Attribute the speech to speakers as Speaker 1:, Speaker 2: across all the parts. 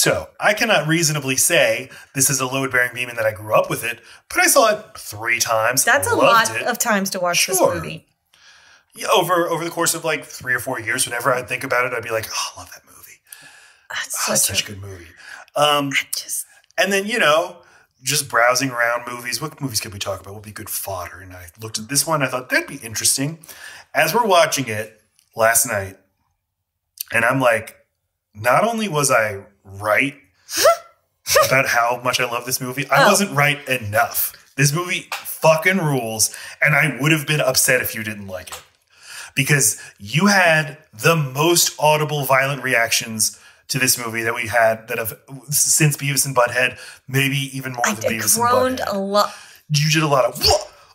Speaker 1: So I cannot reasonably say this is a load-bearing beam and that I grew up with it, but I saw it 3 times.
Speaker 2: That's a lot of times to watch this movie.
Speaker 1: Yeah, over the course of like 3 or 4 years, whenever I'd think about it, I'd be like, oh, I love that movie. That's such a good movie. And then, just browsing around movies. What movies could we talk about? What would be good fodder? And I looked at this one. I thought that'd be interesting. As we're watching it last night, and I'm like, not only was I right about how much I love this movie, I wasn't right enough. This movie fucking rules, and I would have been upset if you didn't like it. Because you had the most audible violent reactions to this movie that we had that have since Beavis and Butthead, maybe even more than Beavis and Butthead. I groaned a lot. You did a lot of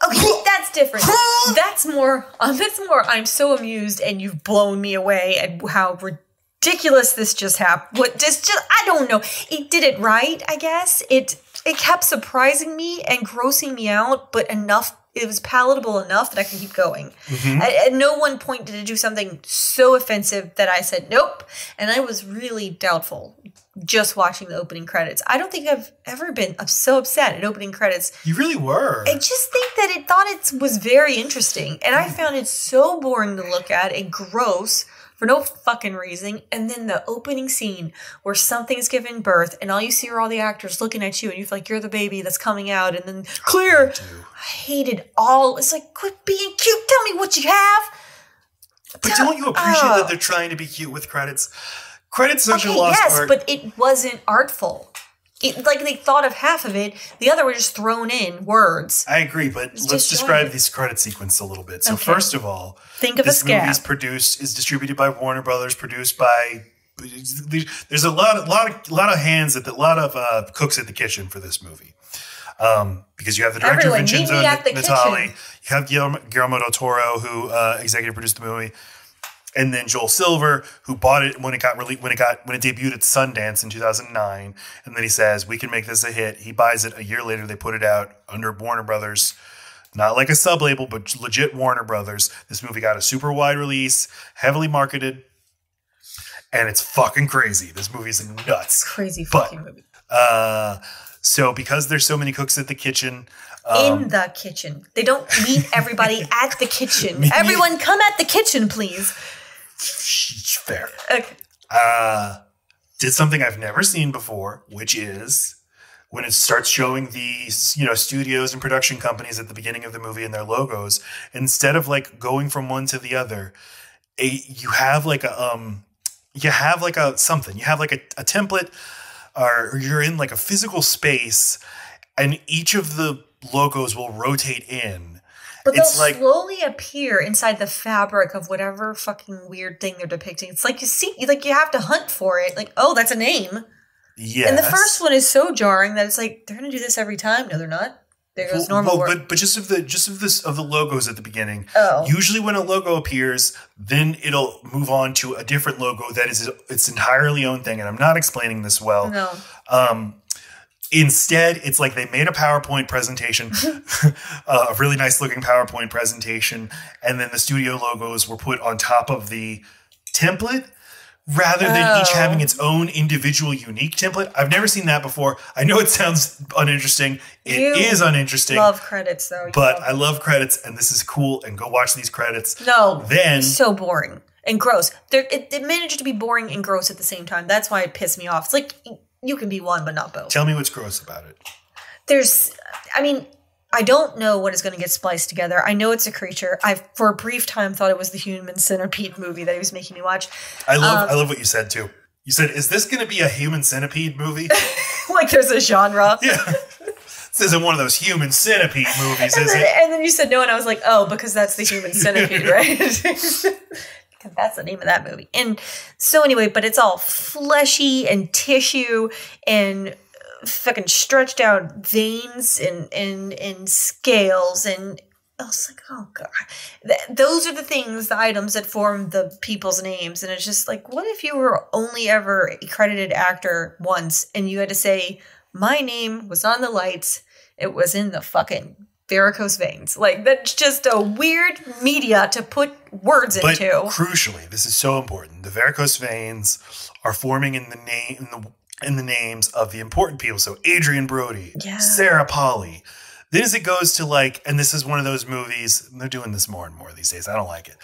Speaker 2: okay, that's different. That's more I'm so amused and you've blown me away at how ridiculous this just happened. I don't know. It did it right, I guess. It kept surprising me and grossing me out, but enough. It was palatable enough that I can keep going. Mm-hmm. At no one point did it do something so offensive that I said, nope. And I was really doubtful just watching the opening credits. I don't think I've ever been so upset at opening credits.
Speaker 1: You really were.
Speaker 2: I just think that it thought it was very interesting. And I found it so boring to look at and gross for no fucking reason. And then the opening scene where something's given birth and all you see are all the actors looking at you and you feel like you're the baby that's coming out. And then clear. I hated all. It's like, quit being cute. Tell me what you have.
Speaker 1: But don't you appreciate that they're trying to be cute with credits? Credits such a lost art.
Speaker 2: Yes, but it wasn't artful. Like they thought of half of it. The other were just thrown in words.
Speaker 1: I agree, but let's describe this credit sequence a little bit. So first of all,
Speaker 2: think of
Speaker 1: this movie is distributed by Warner Brothers, produced by. There's a lot of hands a lot of cooks at the kitchen for this movie, because you have the director Vincenzo Natali, you have Guillermo del Toro who executive produced the movie. And then Joel Silver, who bought it when it debuted at Sundance in 2009, and then he says, "We can make this a hit." He buys it. A year later, they put it out under Warner Brothers, not like a sub-label, but legit Warner Brothers. This movie got a super wide release, heavily marketed, and it's fucking crazy. This movie's nuts.
Speaker 2: Crazy fucking movie.
Speaker 1: So because there's so many cooks at the kitchen.
Speaker 2: In the kitchen. They don't meet everybody at the kitchen. Everyone come at the kitchen, please.
Speaker 1: Fair.
Speaker 2: Okay.
Speaker 1: Did something I've never seen before, which is when it starts showing the studios and production companies at the beginning of the movie and their logos, instead of like going from one to the other, you have like a template, or you're in like a physical space, and each of the logos will rotate in.
Speaker 2: But they'll slowly appear inside the fabric of whatever fucking weird thing they're depicting. It's like you have to hunt for it. Like, oh, that's a name.
Speaker 1: Yes.
Speaker 2: And the first one is so jarring that it's like, they're going to do this every time. No, they're not. There goes normal work.
Speaker 1: But just of the logos at the beginning. Oh. Usually when a logo appears, then it'll move on to a different logo that is its entirely own thing. And I'm not explaining this well.
Speaker 2: No.
Speaker 1: Instead, it's like they made a PowerPoint presentation, a really nice looking PowerPoint presentation, and then the studio logos were put on top of the template rather than each having its own individual unique template. I've never seen that before. I know it sounds uninteresting. It is uninteresting.
Speaker 2: Love credits though.
Speaker 1: But I love credits, and this is cool, and go watch these credits.
Speaker 2: No. Then so boring and gross. It managed to be boring and gross at the same time. That's why it pissed me off. It's like, you can be one, but not both.
Speaker 1: Tell me what's gross about it.
Speaker 2: I don't know what is going to get spliced together. I know it's a creature. I, for a brief time, thought it was the Human Centipede movie that he was making me watch. I
Speaker 1: love what you said, too. You said, is this going to be a Human Centipede movie?
Speaker 2: Like there's a genre?
Speaker 1: Yeah. This isn't one of those Human Centipede movies, is it?
Speaker 2: And then you said no, and I was like, oh, because that's the Human Centipede, right? That's the name of that movie. And so anyway, but it's all fleshy and tissue and fucking stretched out veins and scales. And I was like, oh, God. Those are the items that form the people's names. And it's just like, what if you were only ever a credited actor once and you had to say, my name was on the lights. It was in the fucking varicose veins. Like, that's just a weird media to put words into.
Speaker 1: But crucially, this is so important. The varicose veins are forming in and the names of the important people. So Adrien Brody,
Speaker 2: Yeah.
Speaker 1: Sarah Polley. Then as it goes to like, and this is one of those movies, and they're doing this more and more these days, I don't like it,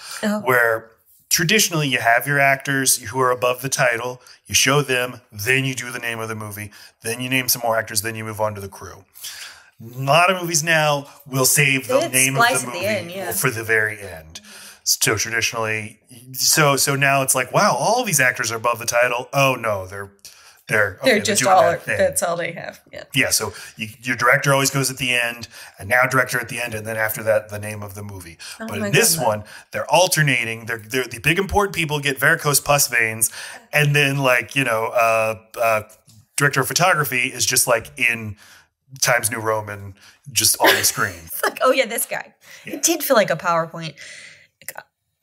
Speaker 1: where traditionally you have your actors who are above the title, you show them, then you do the name of the movie, then you name some more actors, then you move on to the crew. A lot of movies now will save the name of the movie for the very end. So traditionally, so now it's like, wow, all these actors are above the title. Oh no, they're
Speaker 2: just all that's all they have.
Speaker 1: Yeah. So your director always goes at the end, and now director at the end, and then after that, the name of the movie. But in this one, they're alternating. They're the big important people get varicose pus veins, and then like director of photography is just like in Times New Roman, just on the screen.
Speaker 2: It's like, oh yeah, this guy. Yeah. It did feel like a PowerPoint.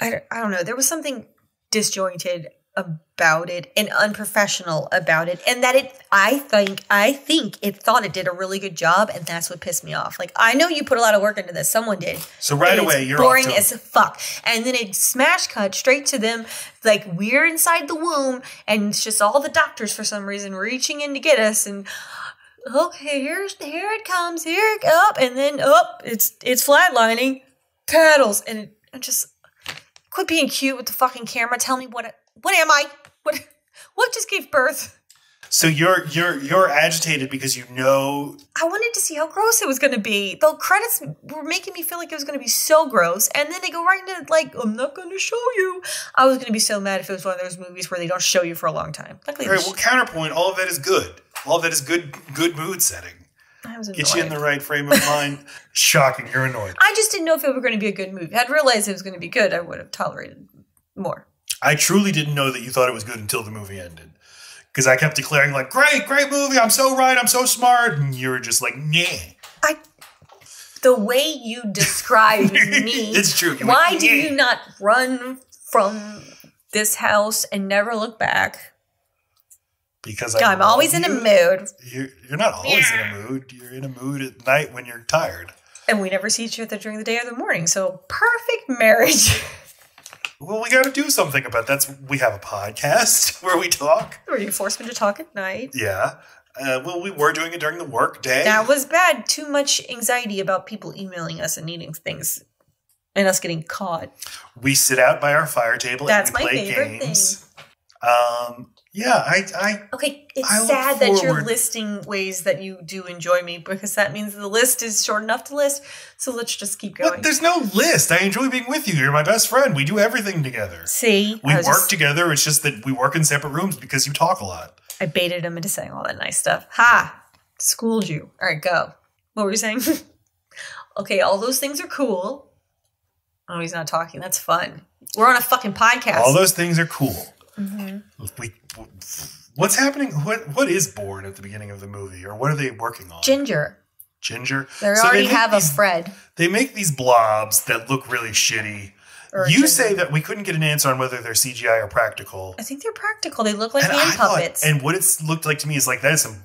Speaker 2: I don't know. There was something disjointed about it and unprofessional about it, and that I think it thought it did a really good job, and that's what pissed me off. Like, I know you put a lot of work into this, someone did.
Speaker 1: So right away, you're
Speaker 2: boring as fuck, and then it smash cut straight to them like we're inside the womb, and it's just all the doctors for some reason reaching in to get us, and okay, here it comes, and then it's flatlining, paddles, and it just quit being cute with the fucking camera. Tell me what am I? What just gave birth?
Speaker 1: So you're agitated because you know.
Speaker 2: I wanted to see how gross it was going to be. The credits were making me feel like it was going to be so gross, and then they go right into like, I'm not going to show you. I was going to be so mad if it was one of those movies where they don't show you for a long time. Luckily,
Speaker 1: all right. Well, counterpoint. All of that is good. All of that is good mood setting.
Speaker 2: I was annoyed.
Speaker 1: Get you in the right frame of mind. Shocking. You're annoyed.
Speaker 2: I just didn't know if it were going to be a good movie. I'd realized it was going to be good. I would have tolerated more.
Speaker 1: I truly didn't know that you thought it was good until the movie ended. Because I kept declaring like, great movie. I'm so right. I'm so smart. And you were just like, nah.
Speaker 2: The way you describe me.
Speaker 1: It's true.
Speaker 2: Why do you not run from this house and never look back?
Speaker 1: Because
Speaker 2: I'm always in a mood.
Speaker 1: You're not always in a mood. You're in a mood at night when you're tired.
Speaker 2: And we never see each other during the day or the morning. So perfect marriage.
Speaker 1: Well, we got to do something about that. We have a podcast where we talk.
Speaker 2: Where you force me to talk at night.
Speaker 1: Yeah. Well, we were doing it during the work day.
Speaker 2: That was bad. Too much anxiety about people emailing us and needing things. And us getting caught.
Speaker 1: We sit out by our fire table and we play games. Yeah,
Speaker 2: okay, it's sad that you're listing ways that you do enjoy me, because that means the list is short enough to list. So let's just keep going.
Speaker 1: What? There's no list. I enjoy being with you. You're my best friend. We do everything together.
Speaker 2: See?
Speaker 1: We work together. It's just that we work in separate rooms because you talk a lot.
Speaker 2: I baited him into saying all that nice stuff. Ha! Schooled you. All right, go. What were you saying? Okay, all those things are cool. Oh, he's not talking. That's fun. We're on a fucking podcast.
Speaker 1: All those things are cool.
Speaker 2: Mm-hmm.
Speaker 1: What's happening? What is born at the beginning of the movie, or what are they working on?
Speaker 2: Ginger.
Speaker 1: They
Speaker 2: already have a Fred.
Speaker 1: They make these blobs that look really shitty. You say that we couldn't get an answer on whether they're CGI or practical.
Speaker 2: I think they're practical. They look like hand puppets.
Speaker 1: And what it's looked like to me is like that is some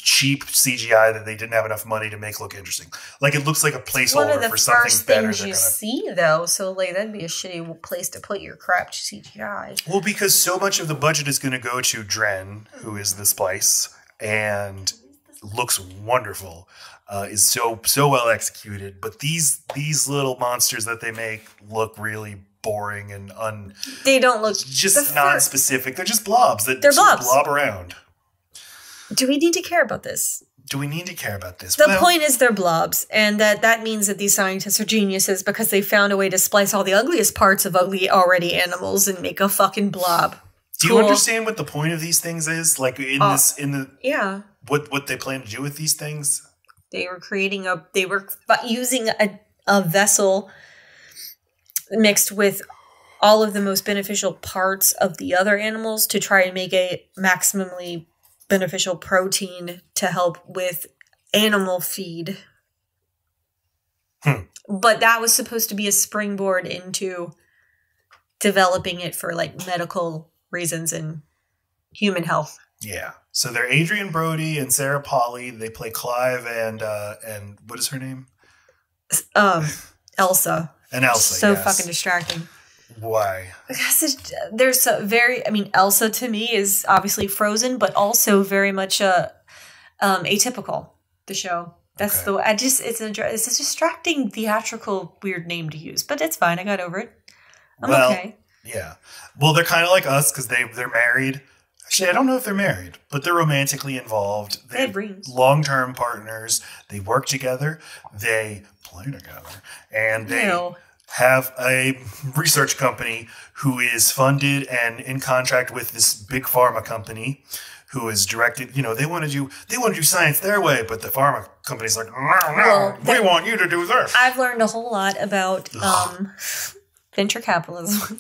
Speaker 1: cheap CGI that they didn't have enough money to make look interesting. Like it looks like a placeholder for something better.
Speaker 2: One of the first things you see, though, so like that'd be a shitty place to put your crap CGI.
Speaker 1: Well, because so much of the budget is going to go to Adrien, who is the Splice, and looks wonderful, is so well executed. But these little monsters that they make look really boring and
Speaker 2: they don't look
Speaker 1: just non-specific. They're just blobs that blob around.
Speaker 2: Do we need to care about this?
Speaker 1: The
Speaker 2: point is they're blobs, and that means that these scientists are geniuses because they found a way to splice all the ugliest parts of ugly already animals and make a fucking blob.
Speaker 1: Do you understand what the point of these things is? Like
Speaker 2: yeah.
Speaker 1: What they plan to do with these things?
Speaker 2: They were using a vessel mixed with all of the most beneficial parts of the other animals to try and make a maximally beneficial protein to help with animal feed. But that was supposed to be a springboard into developing it for like medical reasons and human health.
Speaker 1: Yeah. So they're Adrien Brody and Sarah Polley. They play Clive and what is her name?
Speaker 2: Elsa.
Speaker 1: And Elsa,
Speaker 2: so fucking distracting.
Speaker 1: Why?
Speaker 2: Because there's a very, I mean, Elsa to me is obviously Frozen, but also very much atypical, the show. That's the, it's a distracting theatrical weird name to use, but it's fine. I got over it. I'm okay.
Speaker 1: Yeah. Well, they're kind of like us because they're married. Actually, I don't know if they're married, but they're romantically involved.
Speaker 2: They have rings.
Speaker 1: Long-term partners. They work together. They play together. And they have a research company who is funded and in contract with this big pharma company who is directed, they want to do science their way, but the pharma company's like, no, we want you to do this.
Speaker 2: I've learned a whole lot about venture capitalism,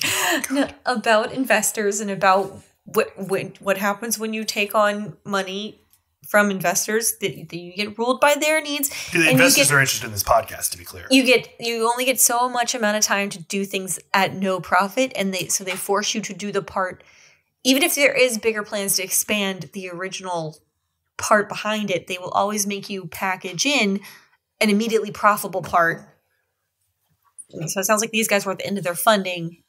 Speaker 2: about investors, and about what happens when you take on money from investors, that you get ruled by their needs.
Speaker 1: The investors are interested in this podcast, to be clear.
Speaker 2: You only get so much amount of time to do things at no profit, and they force you to do the part. Even if there is bigger plans to expand the original part behind it, they will always make you package in an immediately profitable part. So it sounds like these guys were at the end of their funding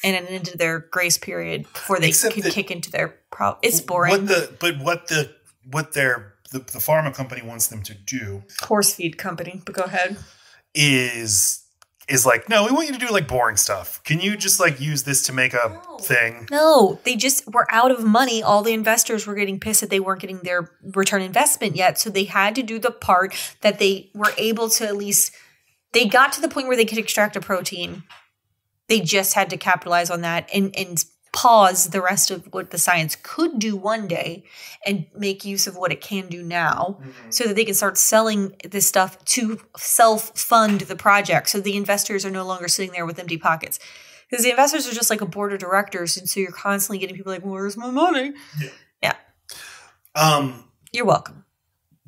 Speaker 2: and at the end of their grace period before they could kick into their it's boring.
Speaker 1: What the pharma company wants them to do,
Speaker 2: horse feed company, but go ahead,
Speaker 1: is like, no, we want you to do like boring stuff. Can you just like use this to make a thing?
Speaker 2: No, they just were out of money. All the investors were getting pissed that they weren't getting their return investment yet. So they had to do the part that they were able to at least, they got to the point where they could extract a protein. They just had to capitalize on that and pause the rest of what the science could do one day and make use of what it can do now, so that they can start selling this stuff to self-fund the project. So the investors are no longer sitting there with empty pockets, because the investors are just like a board of directors. And so you're constantly getting people like, well, where's my money? Yeah. You're welcome.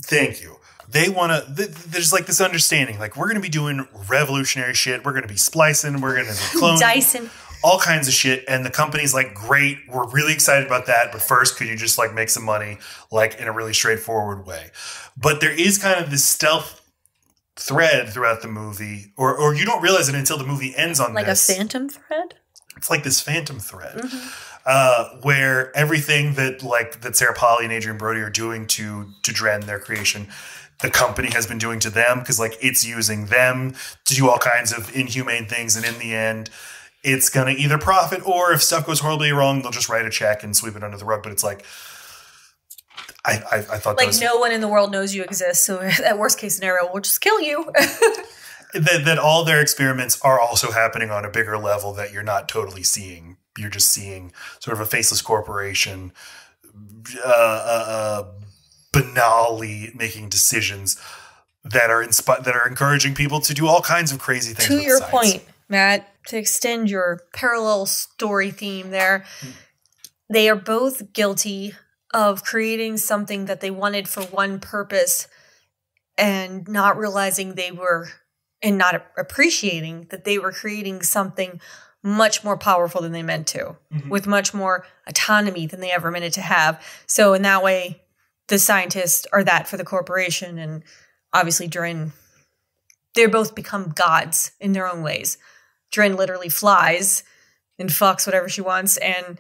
Speaker 1: Thank you. They want to, there's like this understanding, like, we're going to be doing revolutionary shit. We're going to be splicing. We're going to be cloning.
Speaker 2: Dyson.
Speaker 1: All kinds of shit. And the company's like, great, we're really excited about that. But first, could you just like make some money, like in a really straightforward way? But there is kind of this stealth thread throughout the movie, or you don't realize it until the movie ends on
Speaker 2: like this. Like a phantom thread?
Speaker 1: It's like this phantom thread, where everything that Sarah Polley and Adrien Brody are doing to Dren, their creation, the company has been doing to them, because like it's using them to do all kinds of inhumane things. And in the end, it's going to either profit, or if stuff goes horribly wrong, they'll just write a check and sweep it under the rug. But it's like, I thought
Speaker 2: like no one in the world knows you exist. So that worst case scenario, we'll just kill you.
Speaker 1: that all their experiments are also happening on a bigger level that you're not totally seeing. You're just seeing sort of a faceless corporation, banally making decisions that are encouraging people to do all kinds of crazy things.
Speaker 2: To your point, Matt, to extend your parallel story theme there, they are both guilty of creating something that they wanted for one purpose and not realizing and not appreciating that they were creating something much more powerful than they meant to, with much more autonomy than they ever meant it to have. So in that way, the scientists are that for the corporation, and obviously Dren, they both become gods in their own ways. Dren literally flies and fucks whatever she wants, and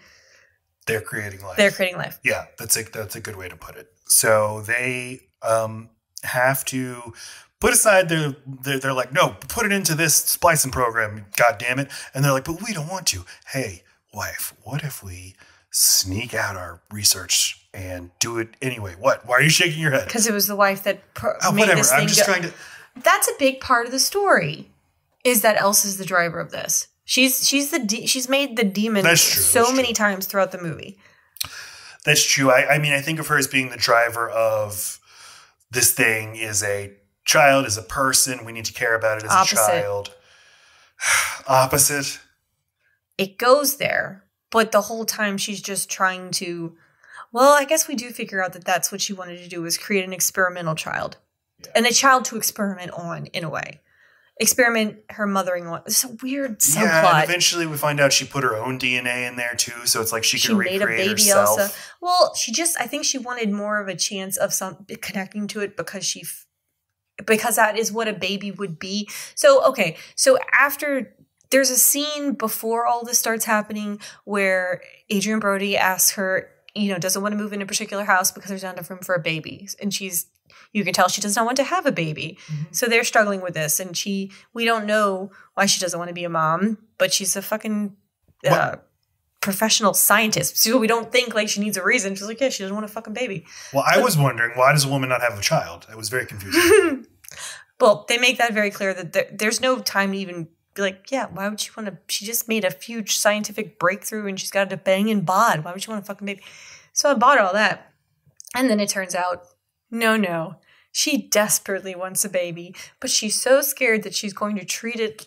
Speaker 1: they're creating life.
Speaker 2: They're creating life.
Speaker 1: Yeah, that's a good way to put it. So they have to put aside they're like, no, put it into this splicing program, god damn it. And they're like, but we don't want to. Hey, wife, what if we sneak out our research and do it anyway? What? Why are you shaking your head?
Speaker 2: Because it was the wife that made
Speaker 1: whatever.
Speaker 2: This thing
Speaker 1: I'm just trying to.
Speaker 2: That's a big part of the story. Is that Elsa's the driver of this? She's made the demon so many times throughout the movie.
Speaker 1: That's true. I mean, I think of her as being the driver of this thing. Is a child, is a person. We need to care about it as a child. Opposite.
Speaker 2: It goes there, but the whole time she's just trying to. Well, I guess we do figure out that that's what she wanted to do, was create an experimental child, and a child to experiment on in a way. Experiment her mothering on. It's a weird subplot. Yeah,
Speaker 1: and eventually we find out she put her own DNA in there too, so it's like she can recreate made a baby herself. Elsa.
Speaker 2: Well, I think she wanted more of a chance of connecting to it because that is what a baby would be. So, okay. So after there's a scene before all this starts happening where Adrien Brody asks her, doesn't want to move in a particular house because there's not enough room for a baby. And you can tell she does not want to have a baby. Mm-hmm. So they're struggling with this. And we don't know why she doesn't want to be a mom, but she's a fucking professional scientist. So we don't think like she needs a reason. She's like, yeah, she doesn't want a fucking baby.
Speaker 1: Well, I was wondering, why does a woman not have a child? It was very confusing.
Speaker 2: Well, they make that very clear that there's no time to even be like, yeah, why would she want to? She just made a huge scientific breakthrough and she's got a banging bod. Why would she want a fucking baby? So I bought all that. And then it turns out, no. She desperately wants a baby, but she's so scared that she's going to treat it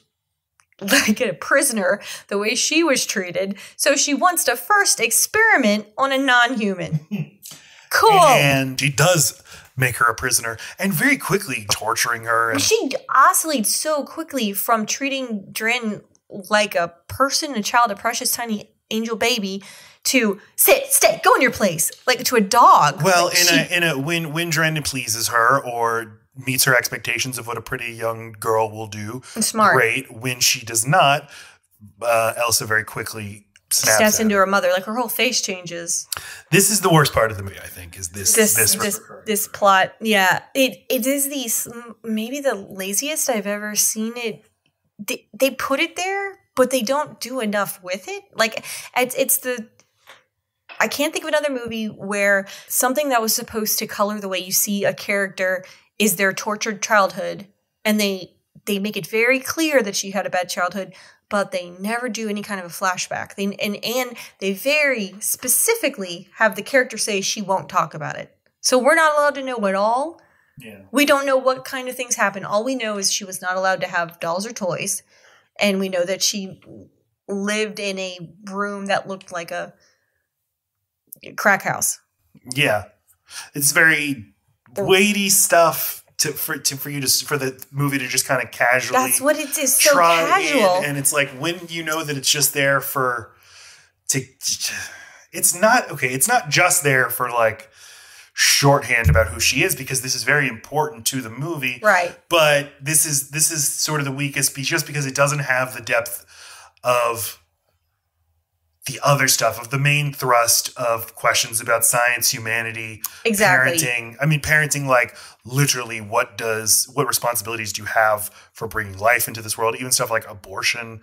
Speaker 2: like a prisoner the way she was treated. So she wants to first experiment on a non-human. Cool.
Speaker 1: And she does make her a prisoner and very quickly torturing her. And
Speaker 2: she oscillates so quickly from treating Dren like a person, a child, a precious tiny angel baby, to sit, stay, go in your place, like to a dog.
Speaker 1: Well, like when Dren pleases her or meets her expectations of what a pretty young girl will do,
Speaker 2: smart.
Speaker 1: Great. When she does not, Elsa very quickly snaps
Speaker 2: into her mother. Like her whole face changes.
Speaker 1: This is the worst part of the movie, I think, is this
Speaker 2: plot. Yeah, it is maybe the laziest I've ever seen it. They put it there, but they don't do enough with it. Like I can't think of another movie where something that was supposed to color the way you see a character is their tortured childhood, and they make it very clear that she had a bad childhood, but they never do any kind of a flashback. And they very specifically have the character say she won't talk about it. So we're not allowed to know at all.
Speaker 1: Yeah.
Speaker 2: We don't know what kind of things happen. All we know is she was not allowed to have dolls or toys, and we know that she lived in a room that looked like a crack house.
Speaker 1: Yeah. It's very weighty stuff for the movie to just kind of casually.
Speaker 2: That's what it is. So casual.
Speaker 1: And it's like when you know that it's just there it's not just there for like shorthand about who she is, because this is very important to the movie.
Speaker 2: Right.
Speaker 1: But this is sort of the weakest piece, just because it doesn't have the depth of the other stuff, of the main thrust of questions about science, humanity, parenting. I mean, parenting, like literally what responsibilities do you have for bringing life into this world? Even stuff like abortion.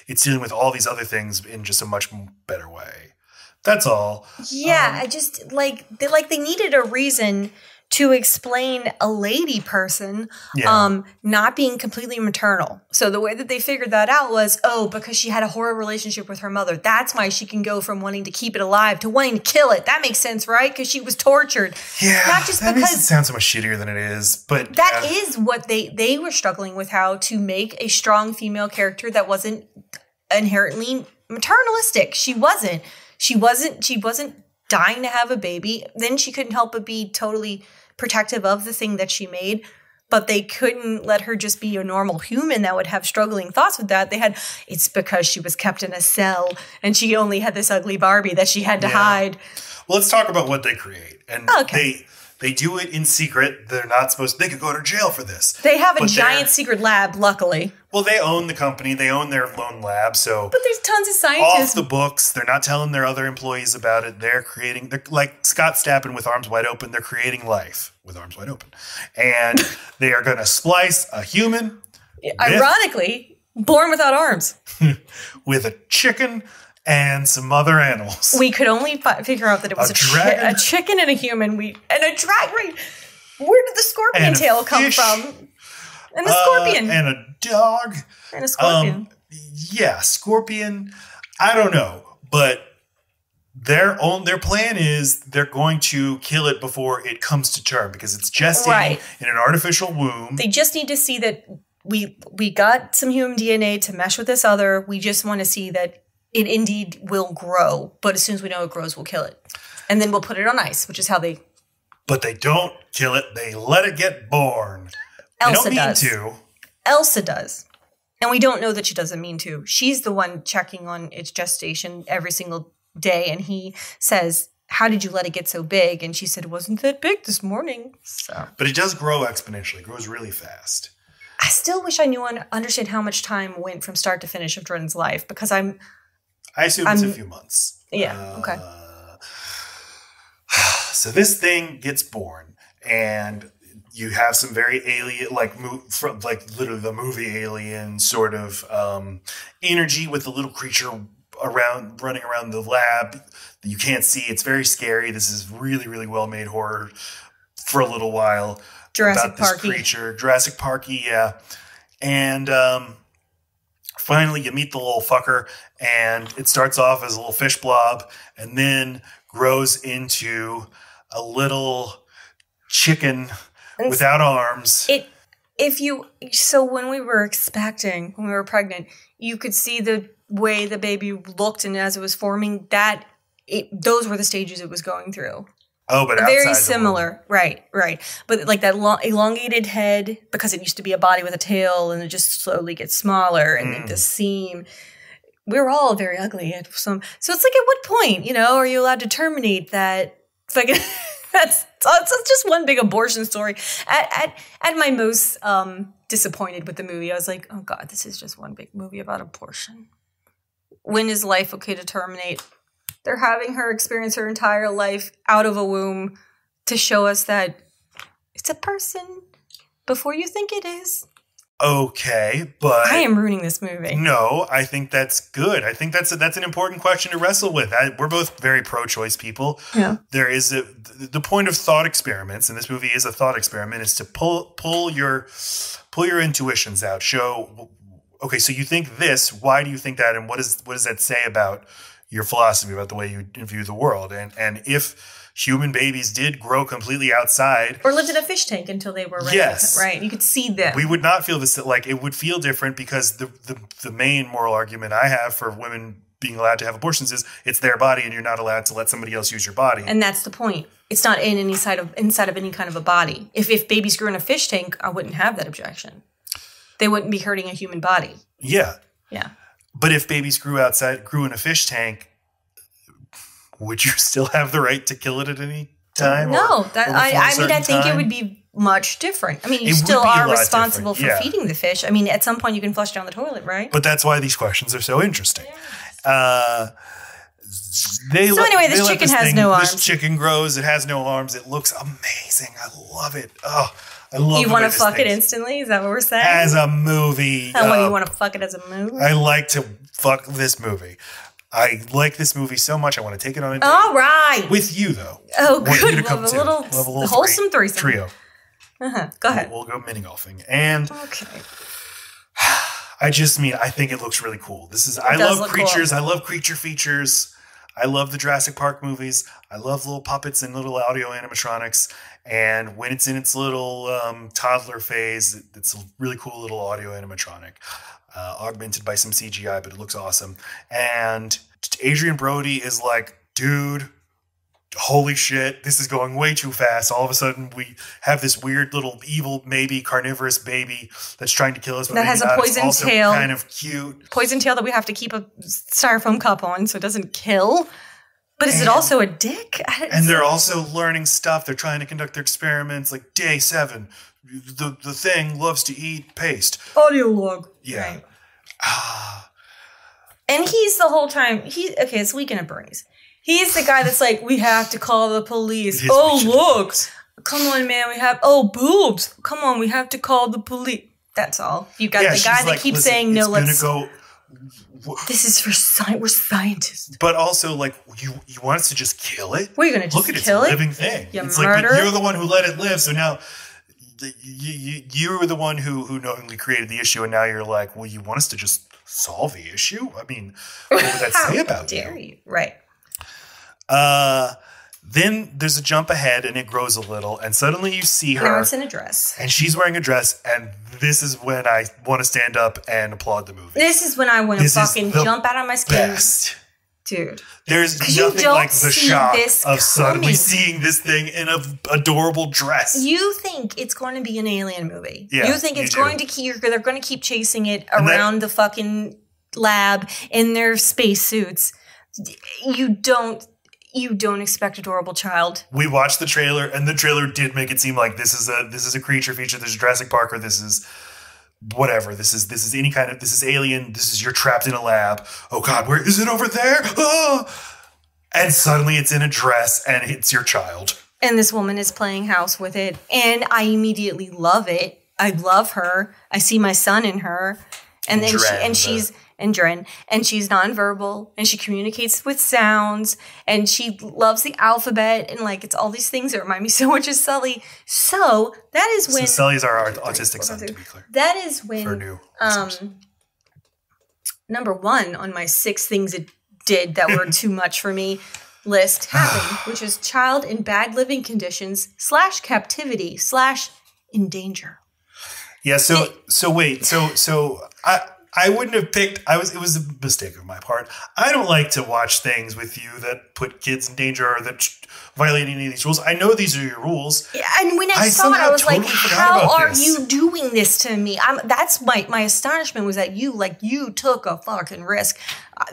Speaker 1: It's dealing with all these other things in just a much better way. That's all.
Speaker 2: Yeah. I just they needed a reason to explain a lady person not being completely maternal. So the way that they figured that out was, because she had a horrible relationship with her mother. That's why she can go from wanting to keep it alive to wanting to kill it. That makes sense, right? Because she was tortured.
Speaker 1: Yeah, not just that makes it sound so much shittier than it is. But
Speaker 2: that is what they were struggling with, how to make a strong female character that wasn't inherently maternalistic. She wasn't dying to have a baby. Then she couldn't help but be totally protective of the thing that she made, but they couldn't let her just be a normal human that would have struggling thoughts with that. It's because she was kept in a cell and she only had this ugly Barbie that she had to hide.
Speaker 1: Well, let's talk about what they create. And they do it in secret. They're not supposed. They could go to jail for this.
Speaker 2: They have a giant secret lab, luckily.
Speaker 1: Well, they own the company. They own their lone lab. So,
Speaker 2: but there's tons of scientists
Speaker 1: off the books. They're not telling their other employees about it. They're like Scott Stappen with arms wide open. They're creating life with arms wide open, and they are going to splice a human,
Speaker 2: ironically, born without arms,
Speaker 1: with a chicken and some other animals.
Speaker 2: We could only figure out that it was a chicken and a human. And a dragon. Where did the scorpion tail come from? And a scorpion.
Speaker 1: And a dog.
Speaker 2: And a scorpion.
Speaker 1: Scorpion. I don't know. But their plan is they're going to kill it before it comes to term, because it's gestating in an artificial womb.
Speaker 2: They just need to see that we got some human DNA to mesh with this other. We just want to see that it indeed will grow. But as soon as we know it grows, we'll kill it. And then we'll put it on ice, which is how they...
Speaker 1: But they don't kill it. They let it get born.
Speaker 2: Elsa
Speaker 1: does.
Speaker 2: Elsa does. And we don't know that she doesn't mean to. She's the one checking on its gestation every single day. And he says, how did you let it get so big? And she said, it wasn't that big this morning. So.
Speaker 1: But it does grow exponentially. It grows really fast.
Speaker 2: I still wish I knew and understand how much time went from start to finish of Jordan's life, because I
Speaker 1: assume it's a few months.
Speaker 2: Yeah. Okay.
Speaker 1: So this thing gets born, and you have some very alien, like literally the movie Alien sort of energy with the little creature running around the lab that you can't see. It's very scary. This is really, really well made horror for a little while.
Speaker 2: Jurassic
Speaker 1: about this
Speaker 2: Parky.
Speaker 1: creature, Jurassic Parky, yeah. And finally, you meet the little fucker, and it starts off as a little fish blob, and then grows into a little chicken without arms.
Speaker 2: So when we were pregnant, you could see the way the baby looked, and as it was forming, those were the stages it was going through.
Speaker 1: Oh, but
Speaker 2: very similar, right. But like that elongated head, because it used to be a body with a tail, and it just slowly gets smaller, and like the seam. We were all very ugly at some. So it's like, at what point, are you allowed to terminate that? It's like that's just one big abortion story. At my most disappointed with the movie, I was like, oh God, this is just one big movie about abortion. When is life okay to terminate? They're having her experience her entire life out of a womb to show us that it's a person before you think it is.
Speaker 1: Okay, but
Speaker 2: I am ruining this movie.
Speaker 1: No, I think that's good. I think that's an important question to wrestle with. We're both very pro-choice people.
Speaker 2: Yeah.
Speaker 1: There is the point of thought experiments, and this movie is a thought experiment, is to pull your intuitions out. Show, okay, so you think this. Why do you think that? And what does that say about your philosophy, about the way you view the world? And if human babies did grow completely outside,
Speaker 2: or lived in a fish tank until they were ready.
Speaker 1: Yes.
Speaker 2: Right. You could see them.
Speaker 1: We would not feel this, like it would feel different, because the main moral argument I have for women being allowed to have abortions is it's their body, and you're not allowed to let somebody else use your body.
Speaker 2: And that's the point. It's not inside of any kind of a body. If babies grew in a fish tank, I wouldn't have that objection. They wouldn't be hurting a human body.
Speaker 1: Yeah.
Speaker 2: Yeah.
Speaker 1: But if babies grew in a fish tank, would you still have the right to kill it at any time?
Speaker 2: No, I think it would be much different. I mean, you still are responsible for feeding the fish. I mean, at some point you can flush down the toilet, right?
Speaker 1: But that's why these questions are so interesting.
Speaker 2: Yes. This chicken has no arms.
Speaker 1: This chicken grows. It has no arms. It looks amazing. I love it. Oh, I love it.
Speaker 2: You want to fuck it instantly? Is that what we're saying?
Speaker 1: As a movie.
Speaker 2: You want to fuck it as a movie?
Speaker 1: I like to fuck this movie. I like this movie so much. I want to take it on a date.
Speaker 2: All right.
Speaker 1: With you, though.
Speaker 2: Oh, good. We'll have a little wholesome threesome.
Speaker 1: Trio.
Speaker 2: Go ahead.
Speaker 1: We'll go mini golfing. And
Speaker 2: okay.
Speaker 1: I think it looks really cool. I love creatures.
Speaker 2: Cool.
Speaker 1: I love creature features. I love the Jurassic Park movies. I love little puppets and little audio animatronics. And when it's in its little toddler phase, it's a really cool little audio animatronic. Augmented by some CGI, but it looks awesome. And Adrien Brody is like, dude, holy shit, this is going way too fast. All of a sudden, we have this weird little evil, maybe carnivorous baby that's trying to kill us. But
Speaker 2: that has a poison tail.
Speaker 1: Kind of cute.
Speaker 2: Poison tail that we have to keep a styrofoam cup on so it doesn't kill. But is it also a dick?
Speaker 1: And they're also learning stuff. They're trying to conduct their experiments, like day 7. The thing loves to eat paste.
Speaker 2: Audio log.
Speaker 1: Yeah.
Speaker 2: Right. And he's the whole time, it's Weekend at Bernie's. He's the guy that's like, we have to call the police. Look. Come on, man. Boobs. Come on, we have to call the police. That's all. You got the guy that keeps saying, no, let's go. This is for science. We're scientists.
Speaker 1: But also, like, you want us to just kill it?
Speaker 2: We're going to just kill it?
Speaker 1: Look at its living thing.
Speaker 2: It's
Speaker 1: like, but you're the one who let it live, so now you were the one who knowingly created the issue, and now you're like, well, you want us to just solve the issue? I mean, what would that say about you?
Speaker 2: How dare you? Right.
Speaker 1: Then there's a jump ahead, and it grows a little, and suddenly you see her.
Speaker 2: Now it's in a dress.
Speaker 1: And she's wearing a dress, and this is when I want to stand up and applaud the movie.
Speaker 2: This is when I want to fucking jump out of my skin.
Speaker 1: Best.
Speaker 2: Dude.
Speaker 1: There's nothing like the shock of suddenly seeing this thing in an adorable dress.
Speaker 2: You think it's going to be an alien movie.
Speaker 1: Yeah,
Speaker 2: you think it's going to they're going to keep chasing it around the fucking lab in their spacesuits. You don't expect adorable child.
Speaker 1: We watched the trailer, and the trailer did make it seem like this is a creature feature. There's Jurassic Park, or this is whatever. This is any kind of, this is alien. This is, you're trapped in a lab. Oh God, where is it over there? Oh! And suddenly it's in a dress and it's your child.
Speaker 2: And this woman is playing house with it. And I immediately love it. I love her. I see my son in her. And then she's Adrien, and she's nonverbal, and she communicates with sounds, and she loves the alphabet, and like it's all these things that remind me so much of Sully. So that is when
Speaker 1: Sully's our autistic son, to be clear.
Speaker 2: That is when
Speaker 1: for new
Speaker 2: number 1 on my 6 things it did that were too much for me list happened, which is child in bad living conditions / captivity / in danger.
Speaker 1: Yeah. So I wouldn't have picked. It was a mistake of my part. I don't like to watch things with you that put kids in danger or that violate any of these rules. I know these are your rules.
Speaker 2: Yeah, and when I saw it, I was totally like, "How are you doing this to me?" That's my astonishment was that you took a fucking risk.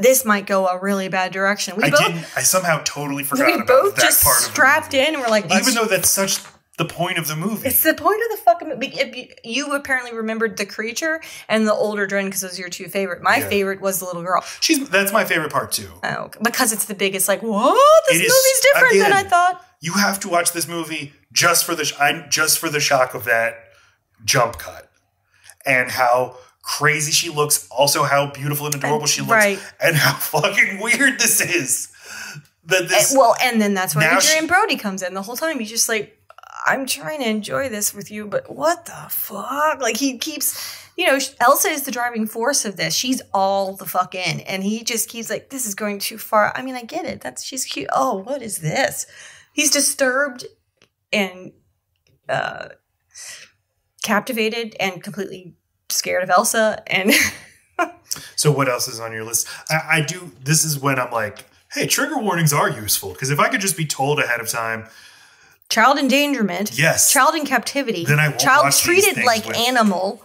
Speaker 2: This might go a really bad direction.
Speaker 1: I somehow totally forgot about that part of the movie. We both just
Speaker 2: strapped in. And we're like,
Speaker 1: even though that's such the point of the movie.
Speaker 2: It's the point of the fucking movie. You apparently remembered the creature and the older Adrien because those are your 2 favorite. My favorite was the little girl.
Speaker 1: That's my favorite part too.
Speaker 2: Oh, because it's the biggest. Like, what? This movie's different than I thought.
Speaker 1: You have to watch this movie just for the shock of that jump cut and how crazy she looks. Also, how beautiful and adorable she looks, and how fucking weird this is.
Speaker 2: And then that's where Adrien Brody comes in. The whole time he's just like, I'm trying to enjoy this with you, but what the fuck? Like, he keeps, Elsa is the driving force of this. She's all the fuck in. And he just keeps like, this is going too far. I mean, I get it. She's cute. Oh, what is this? He's disturbed and captivated and completely scared of Elsa. And
Speaker 1: so what else is on your list? This is when I'm like, hey, trigger warnings are useful. Because if I could just be told ahead of time,
Speaker 2: child endangerment.
Speaker 1: Yes.
Speaker 2: Child in captivity.
Speaker 1: Then I won't
Speaker 2: child treated like animal.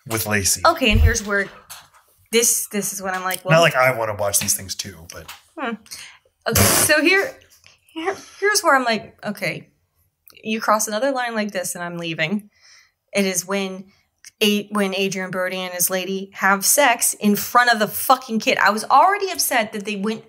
Speaker 1: With Lacey.
Speaker 2: Okay, and here's where this is when I'm like, well,
Speaker 1: not like I want to watch these things too, but
Speaker 2: okay. So here's where I'm like, okay, you cross another line like this, and I'm leaving. It is when Adrien Brody and his lady have sex in front of the fucking kid. I was already upset that they went.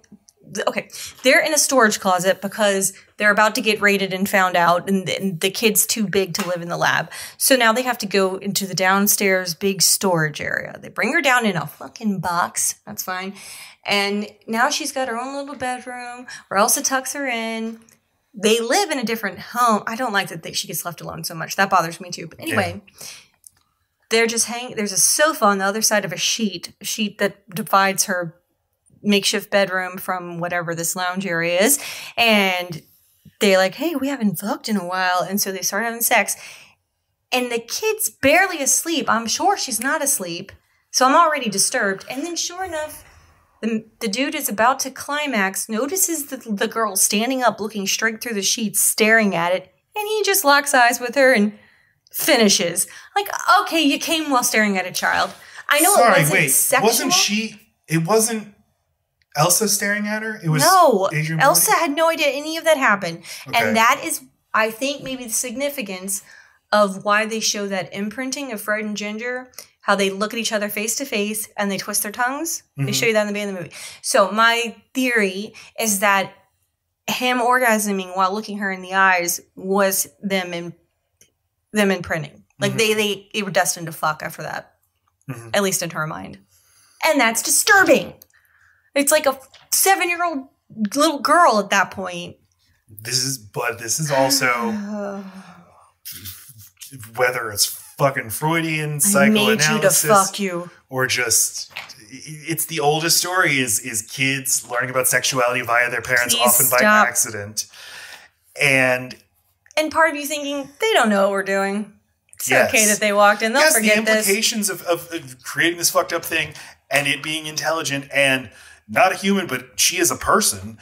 Speaker 2: Okay, they're in a storage closet because they're about to get raided and found out, and the kid's too big to live in the lab. So now they have to go into the downstairs big storage area. They bring her down in a fucking box. That's fine. And now she's got her own little bedroom where Elsa tucks her in. They live in a different home. I don't like that she gets left alone so much. That bothers me too. But anyway, they're just hanging. There's a sofa on the other side of a sheet that divides her makeshift bedroom from whatever this lounge area is, and they're like, hey, we haven't fucked in a while, and so they start having sex, and the kid's barely asleep. I'm sure she's not asleep, so I'm already disturbed. And then sure enough, the dude is about to climax, notices the girl standing up looking straight through the sheets staring at it, and he just locks eyes with her and finishes. Like, okay, you came while staring at a child. I know it wasn't sexual.
Speaker 1: It wasn't Elsa staring at her? It was
Speaker 2: Elsa had no idea any of that happened. Okay. And that is, I think, maybe the significance of why they show that imprinting of Fred and Ginger, how they look at each other face to face and they twist their tongues. Mm-hmm. They show you that in the beginning of the movie. So my theory is that him orgasming while looking her in the eyes was them imprinting. Like they were destined to fuck after that. Mm-hmm. At least in her mind. And that's disturbing. It's like a 7-year-old little girl at that point.
Speaker 1: This is also whether it's fucking Freudian psychoanalysis,
Speaker 2: I made you to fuck you,
Speaker 1: or just it's the oldest story is kids learning about sexuality via their parents, often by accident, and part
Speaker 2: of you thinking they don't know what we're doing. It's okay that they walked in; they'll forget
Speaker 1: the implications of creating this fucked up thing and it being intelligent and not a human, but she is a person.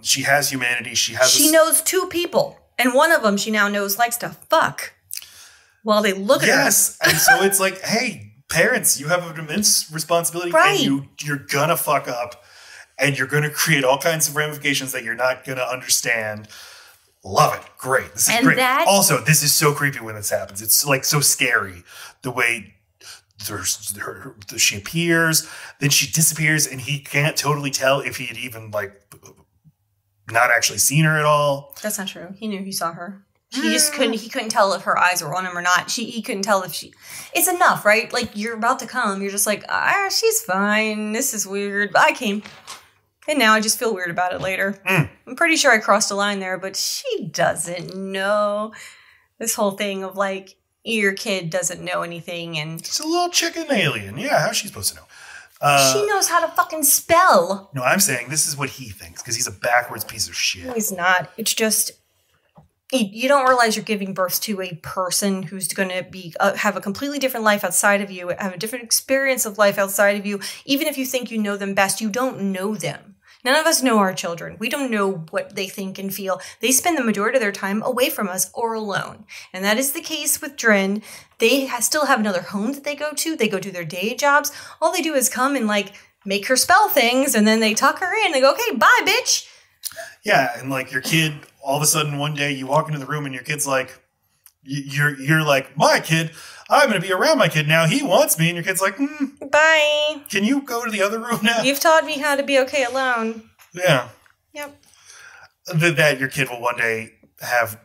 Speaker 1: She has humanity. She
Speaker 2: knows 2 people, and one of them she now knows likes to fuck while they look at her.
Speaker 1: Yes, and so it's like, hey, parents, you have an immense responsibility, and you're gonna fuck up, and you're gonna create all kinds of ramifications that you're not gonna understand. Love it. Great. This is great. Also, this is so creepy when this happens. It's like so scary the way she appears, then she disappears, and he can't totally tell if he had even like not actually seen her at all.
Speaker 2: That's not true. He knew he saw her. He couldn't tell if her eyes were on him or not. He couldn't tell if she... It's enough, right? Like, you're about to come. You're just like, she's fine. This is weird. But I came. And now I just feel weird about it later. I'm pretty sure I crossed a line there, but she doesn't know. This whole thing of, like, your kid doesn't know anything and...
Speaker 1: She's a little chicken alien. Yeah, how's she supposed to know?
Speaker 2: She knows how to fucking spell.
Speaker 1: No, I'm saying this is what he thinks, because he's a backwards piece of shit.
Speaker 2: No, he's not. It's just... You don't realize you're giving birth to a person who's going to be have a completely different life outside of you, have a different experience of life outside of you. Even if you think you know them best, you don't know them. None of us know our children. We don't know what they think and feel. They spend the majority of their time away from us or alone. And that is the case with Dren. They still have another home that they go to. They go to their day jobs. All they do is come and like make her spell things, and then they tuck her in. They go, okay, bye, bitch.
Speaker 1: Yeah, and like your kid, all of a sudden one day you walk into the room and your kid's like, you're like, my kid, I'm going to be around my kid now. He wants me. And your kid's like,
Speaker 2: bye.
Speaker 1: Can you go to the other room now?
Speaker 2: You've taught me how to be okay alone.
Speaker 1: Yeah.
Speaker 2: Yep.
Speaker 1: That your kid will one day have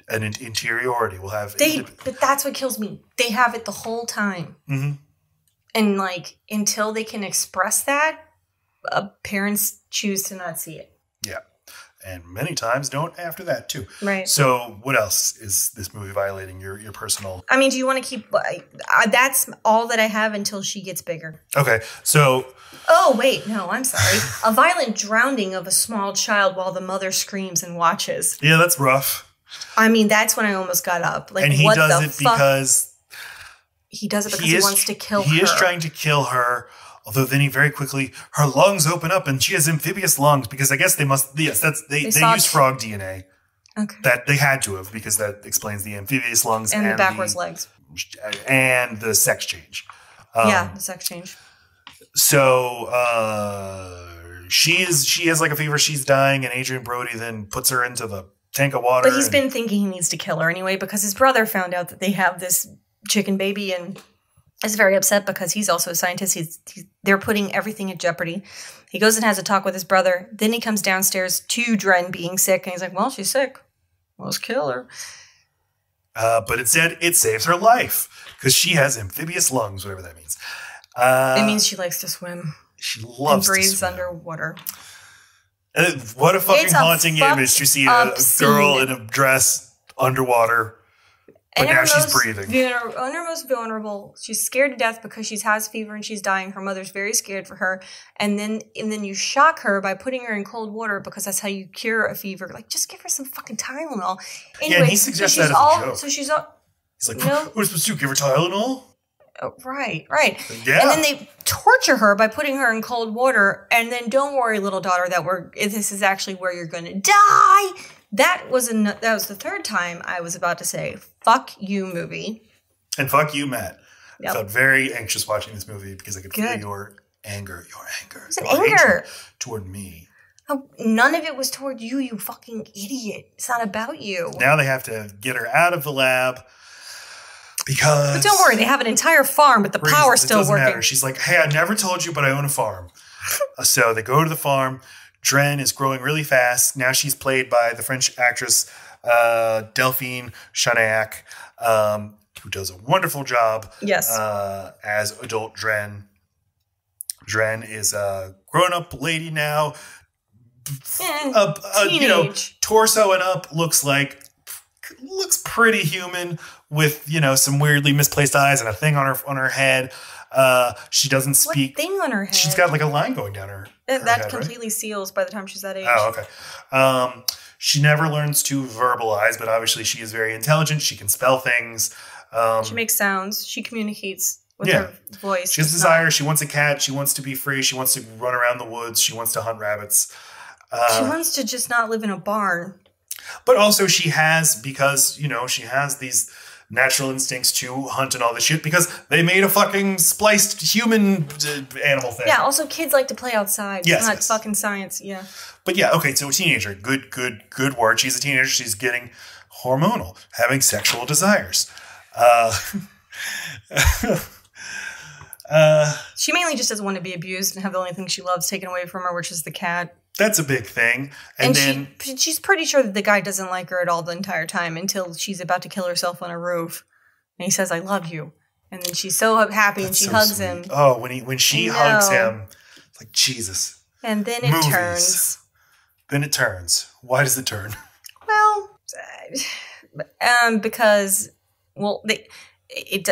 Speaker 1: an interiority. Will have.
Speaker 2: But that's what kills me. They have it the whole time.
Speaker 1: Mm-hmm.
Speaker 2: And like, until they can express that, parents choose to not see it.
Speaker 1: Yeah. And many times don't after that, too.
Speaker 2: Right.
Speaker 1: So what else is this movie violating your personal...
Speaker 2: I mean, do you want to keep... that's all that I have until she gets bigger.
Speaker 1: Okay, so...
Speaker 2: Oh, wait. No, I'm sorry. A violent drowning of a small child while the mother screams and watches.
Speaker 1: Yeah, that's rough.
Speaker 2: I mean, that's when I almost got up. Like,
Speaker 1: and he
Speaker 2: what
Speaker 1: does
Speaker 2: the
Speaker 1: it
Speaker 2: fuck?
Speaker 1: because...
Speaker 2: He does it because he wants to kill her.
Speaker 1: He is trying to kill her... Although then he very quickly, her lungs open up and she has amphibious lungs because I guess they must, yes, they use frog DNA.
Speaker 2: Okay.
Speaker 1: That they had to have because that explains the amphibious lungs
Speaker 2: and the backwards legs.
Speaker 1: And the sex change.
Speaker 2: The sex change.
Speaker 1: So she has like a fever, she's dying, and Adrien Brody then puts her into the tank of water.
Speaker 2: But he's been thinking he needs to kill her anyway because his brother found out that they have this chicken baby and is very upset because he's also a scientist. They're putting everything at jeopardy. He goes and has a talk with his brother. Then he comes downstairs to Dren being sick. And he's like, well, she's sick. Well, let's kill her.
Speaker 1: But instead, it saves her life because she has amphibious lungs, whatever that means.
Speaker 2: It means she likes to swim.
Speaker 1: She loves
Speaker 2: and breathes
Speaker 1: to swim.
Speaker 2: underwater.
Speaker 1: What a fucking haunting image to see a girl in a dress underwater. But now she's breathing.
Speaker 2: On her most vulnerable, she's scared to death because she has fever and she's dying. Her mother's very scared for her. And then you shock her by putting her in cold water because that's how you cure a fever. Like, just give her some fucking Tylenol. Anyway,
Speaker 1: and he suggests that as a joke.
Speaker 2: So she's all...
Speaker 1: He's like, no. What are we supposed to do? Give her Tylenol?
Speaker 2: Oh, right. Yeah. And then they torture her by putting her in cold water. And then don't worry, little daughter, this is actually where you're going to die. That was the third time I was about to say, fuck you, movie.
Speaker 1: And fuck you, Matt.
Speaker 2: Yep.
Speaker 1: I felt very anxious watching this movie because I could feel your anger.
Speaker 2: It's an anger.
Speaker 1: Toward me.
Speaker 2: Oh, none of it was toward you, you fucking idiot. It's not about you.
Speaker 1: Now they have to get her out of the lab because...
Speaker 2: But don't worry, they have an entire farm, but the power's still working.
Speaker 1: Matter. She's like, hey, I never told you, but I own a farm. So they go to the farm. Dren is growing really fast. Now she's played by the French actress Delphine Chanéac, who does a wonderful job as adult Dren. Dren is a grown-up lady now. Torso and up looks pretty human with, some weirdly misplaced eyes and a thing on her head. She doesn't speak.
Speaker 2: What thing on her head?
Speaker 1: She's got like a line going down her
Speaker 2: that
Speaker 1: head,
Speaker 2: completely seals by the time she's that age.
Speaker 1: Oh, okay. She never learns to verbalize, but obviously she is very intelligent. She can spell things.
Speaker 2: She makes sounds. She communicates with her voice.
Speaker 1: She has desire. She wants a cat. She wants to be free. She wants to run around the woods. She wants to hunt rabbits.
Speaker 2: She wants to just not live in a barn.
Speaker 1: But also she has, because, she has these natural instincts to hunt and all this shit because they made a fucking spliced human animal thing.
Speaker 2: Yeah, also kids like to play outside. It's not fucking science, yeah.
Speaker 1: But yeah, okay, so a teenager, good word. She's a teenager. She's getting hormonal, having sexual desires.
Speaker 2: She mainly just doesn't want to be abused and have the only thing she loves taken away from her, which is the cat.
Speaker 1: That's a big thing. And then
Speaker 2: she's pretty sure that the guy doesn't like her at all the entire time until she's about to kill herself on a roof. And he says, "I love you." And then she's so happy and she hugs him.
Speaker 1: Oh, when she hugs him, it's like, Jesus.
Speaker 2: And then it turns.
Speaker 1: Then it turns. Why does it turn?
Speaker 2: Well, because, he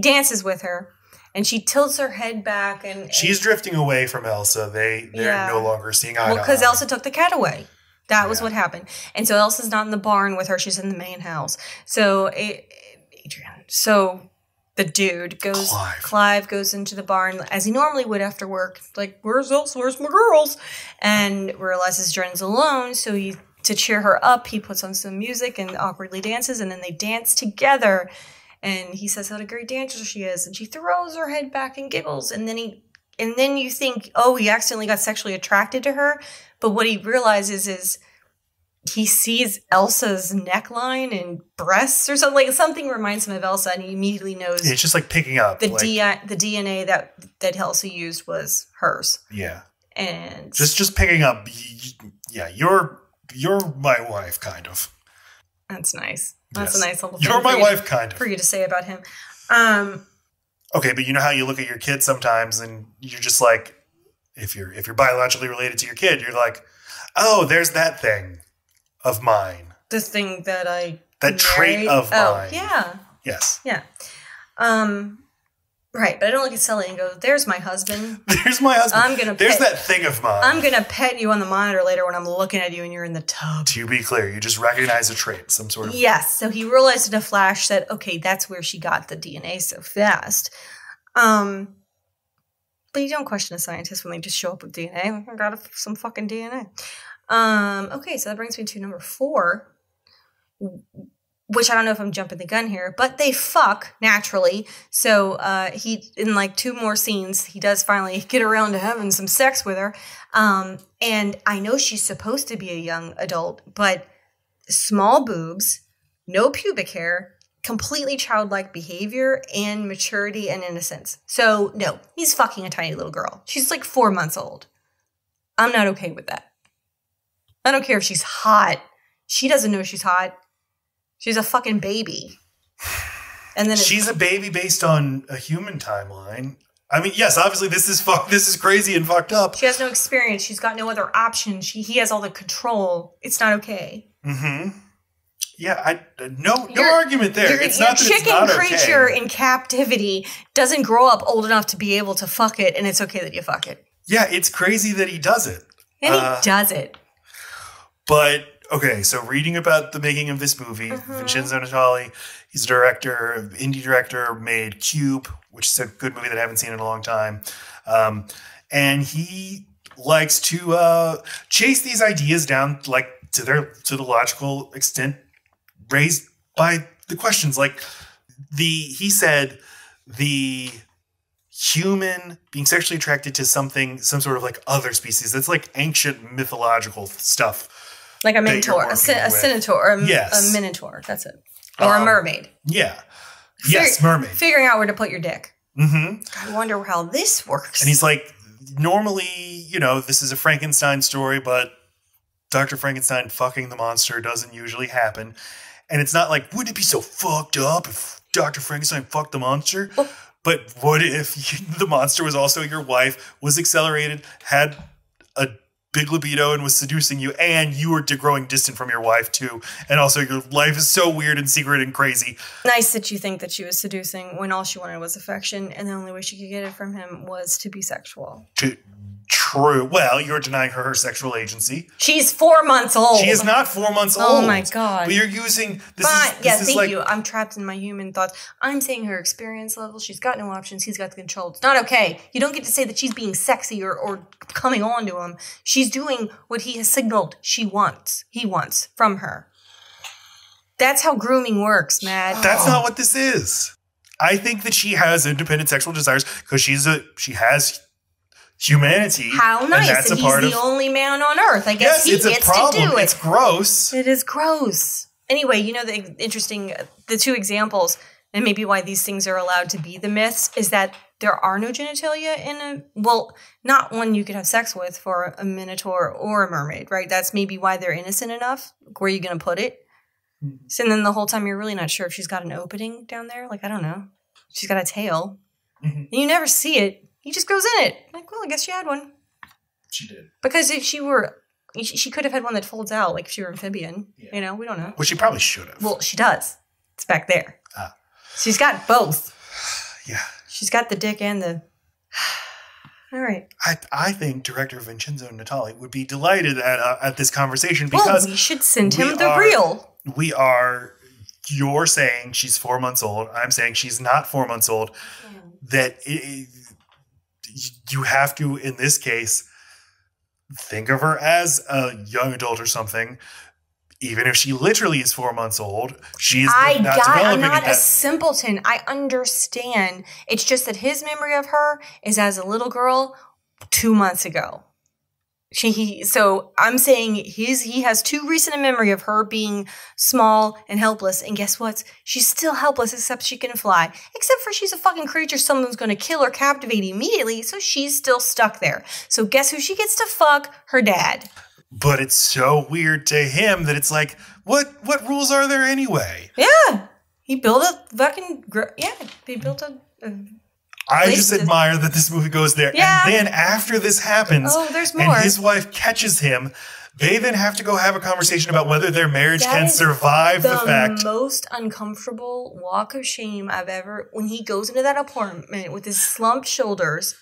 Speaker 2: dances with her. And she tilts her head back, and
Speaker 1: she's drifting away from Elsa. They're no longer seeing eye to eye.
Speaker 2: Well, because Elsa took the cat away. That was what happened. And so Elsa's not in the barn with her; she's in the main house. So Adrien. So the dude goes. Clive goes into the barn as he normally would after work. Like, where's Elsa? Where's my girls? And realizes Adrien's alone. So to cheer her up, he puts on some music and awkwardly dances, and then they dance together. And he says what a great dancer she is, and she throws her head back and giggles. And then you think, oh, he accidentally got sexually attracted to her. But what he realizes is he sees Elsa's neckline and breasts or something. Like, something reminds him of Elsa, and he immediately knows.
Speaker 1: It's just like picking up
Speaker 2: the DNA that Elsa used was hers.
Speaker 1: Yeah,
Speaker 2: and
Speaker 1: just picking up. Yeah, you're my wife, kind of.
Speaker 2: That's nice. That's a nice little thing.
Speaker 1: You're my wife, kind of.
Speaker 2: For you to say about him.
Speaker 1: Okay, but you know how you look at your kid sometimes and you're just like, if you're biologically related to your kid, you're like, oh, there's that thing of mine.
Speaker 2: The thing that
Speaker 1: That trait of mine.
Speaker 2: Oh, yeah.
Speaker 1: Yes.
Speaker 2: Yeah. Right, but I don't look at Sully and go, there's my husband.
Speaker 1: There's my husband. There's that thing of mine.
Speaker 2: I'm going to pet you on the monitor later when I'm looking at you and you're in the tub.
Speaker 1: To be clear, you just recognize a trait, some sort of...
Speaker 2: Yes, so he realized in a flash that, okay, that's where she got the DNA so fast. But you don't question a scientist when they just show up with DNA. Like, I got some fucking DNA. Okay, so that brings me to number 4. Which I don't know if I'm jumping the gun here, but they fuck naturally. So he, in like 2 more scenes, he does finally get around to having some sex with her. And I know she's supposed to be a young adult, but small boobs, no pubic hair, completely childlike behavior and maturity and innocence. So no, he's fucking a tiny little girl. She's like 4 months old. I'm not okay with that. I don't care if she's hot. She doesn't know she's hot. She's a fucking baby. And then
Speaker 1: she's a baby based on a human timeline. I mean, yes, obviously this is crazy and fucked up.
Speaker 2: She has no experience. She's got no other option. He has all the control. It's not okay.
Speaker 1: Mm-hmm. Yeah, no argument there. It's not that it's not okay. Your chicken
Speaker 2: creature in captivity doesn't grow up old enough to be able to fuck it, and it's okay that you fuck it.
Speaker 1: Yeah, it's crazy that he does it.
Speaker 2: And he does it.
Speaker 1: But... okay, so reading about the making of this movie, Vincenzo Natali, he's a director, indie director, made Cube, which is a good movie that I haven't seen in a long time. And he likes to chase these ideas down like to the logical extent raised by the questions. Like he said the human being sexually attracted to some sort of like other species. That's like ancient mythological stuff.
Speaker 2: Like a minotaur, a centaur, a minotaur. That's it. Or a mermaid.
Speaker 1: Yeah. Yes, mermaid.
Speaker 2: Figuring out where to put your dick. Mm-hmm. I wonder how this works.
Speaker 1: And he's like, normally, this is a Frankenstein story, but Dr. Frankenstein fucking the monster doesn't usually happen. And it's not like, wouldn't it be so fucked up if Dr. Frankenstein fucked the monster? Well, but what if the monster was also your wife, was accelerated, had a big libido and was seducing you, and you were growing distant from your wife too, and also your life is so weird and secret and crazy.
Speaker 2: Nice that you think that she was seducing when all she wanted was affection, and the only way she could get it from him was to be sexual.
Speaker 1: True. Well, you're denying her sexual agency.
Speaker 2: She's 4 months old.
Speaker 1: She is not 4 months old.
Speaker 2: Oh my God.
Speaker 1: But you're using
Speaker 2: thank you. I'm trapped in my human thoughts. I'm saying her experience level. She's got no options. He's got the control. It's not okay. You don't get to say that she's being sexy or coming on to him. She's doing what he has signaled he wants from her. That's how grooming works, Matt.
Speaker 1: That's not what this is. I think that she has independent sexual desires because she has humanity.
Speaker 2: How nice. And he's the only man on earth. I guess he gets to do it.
Speaker 1: It's gross.
Speaker 2: It is gross. Anyway, the 2 examples, and maybe why these things are allowed to be the myths, is that there are no genitalia not one you could have sex with for a minotaur or a mermaid, right? That's maybe why they're innocent enough. Where are you going to put it? Mm-hmm. So, and then the whole time you're really not sure if she's got an opening down there. Like, I don't know. She's got a tail. Mm-hmm. And you never see it. He just goes in it. Like, well, I guess she had one.
Speaker 1: She did.
Speaker 2: Because if she could have had one that folds out, like if she were amphibian. Yeah. We don't know.
Speaker 1: Well, she probably should have.
Speaker 2: Well, she does. It's back there. She's got both.
Speaker 1: Yeah.
Speaker 2: She's got the dick and the... All right.
Speaker 1: I think director Vincenzo Natali would be delighted at this conversation because...
Speaker 2: we should send him the reel.
Speaker 1: You're saying she's 4 months old. I'm saying she's not 4 months old. That you have to, in this case, think of her as a young adult or something. Even if she literally is 4 months old, I'm
Speaker 2: not a simpleton. I understand. It's just that his memory of her is as a little girl 2 months ago. So I'm saying he has too recent a memory of her being small and helpless. And guess what? She's still helpless except she can fly. Except for she's a fucking creature someone's going to kill or captivate immediately. So she's still stuck there. So guess who she gets to fuck? Her dad.
Speaker 1: But it's so weird to him that it's like, what rules are there anyway?
Speaker 2: Yeah. He built a fucking... he built a
Speaker 1: I just admire that this movie goes there. Yeah. And then after this happens,
Speaker 2: there's more.
Speaker 1: And his wife catches him, they then have to go have a conversation about whether their marriage can survive the fact.
Speaker 2: The most uncomfortable walk of shame I've ever... When he goes into that apartment with his slumped shoulders...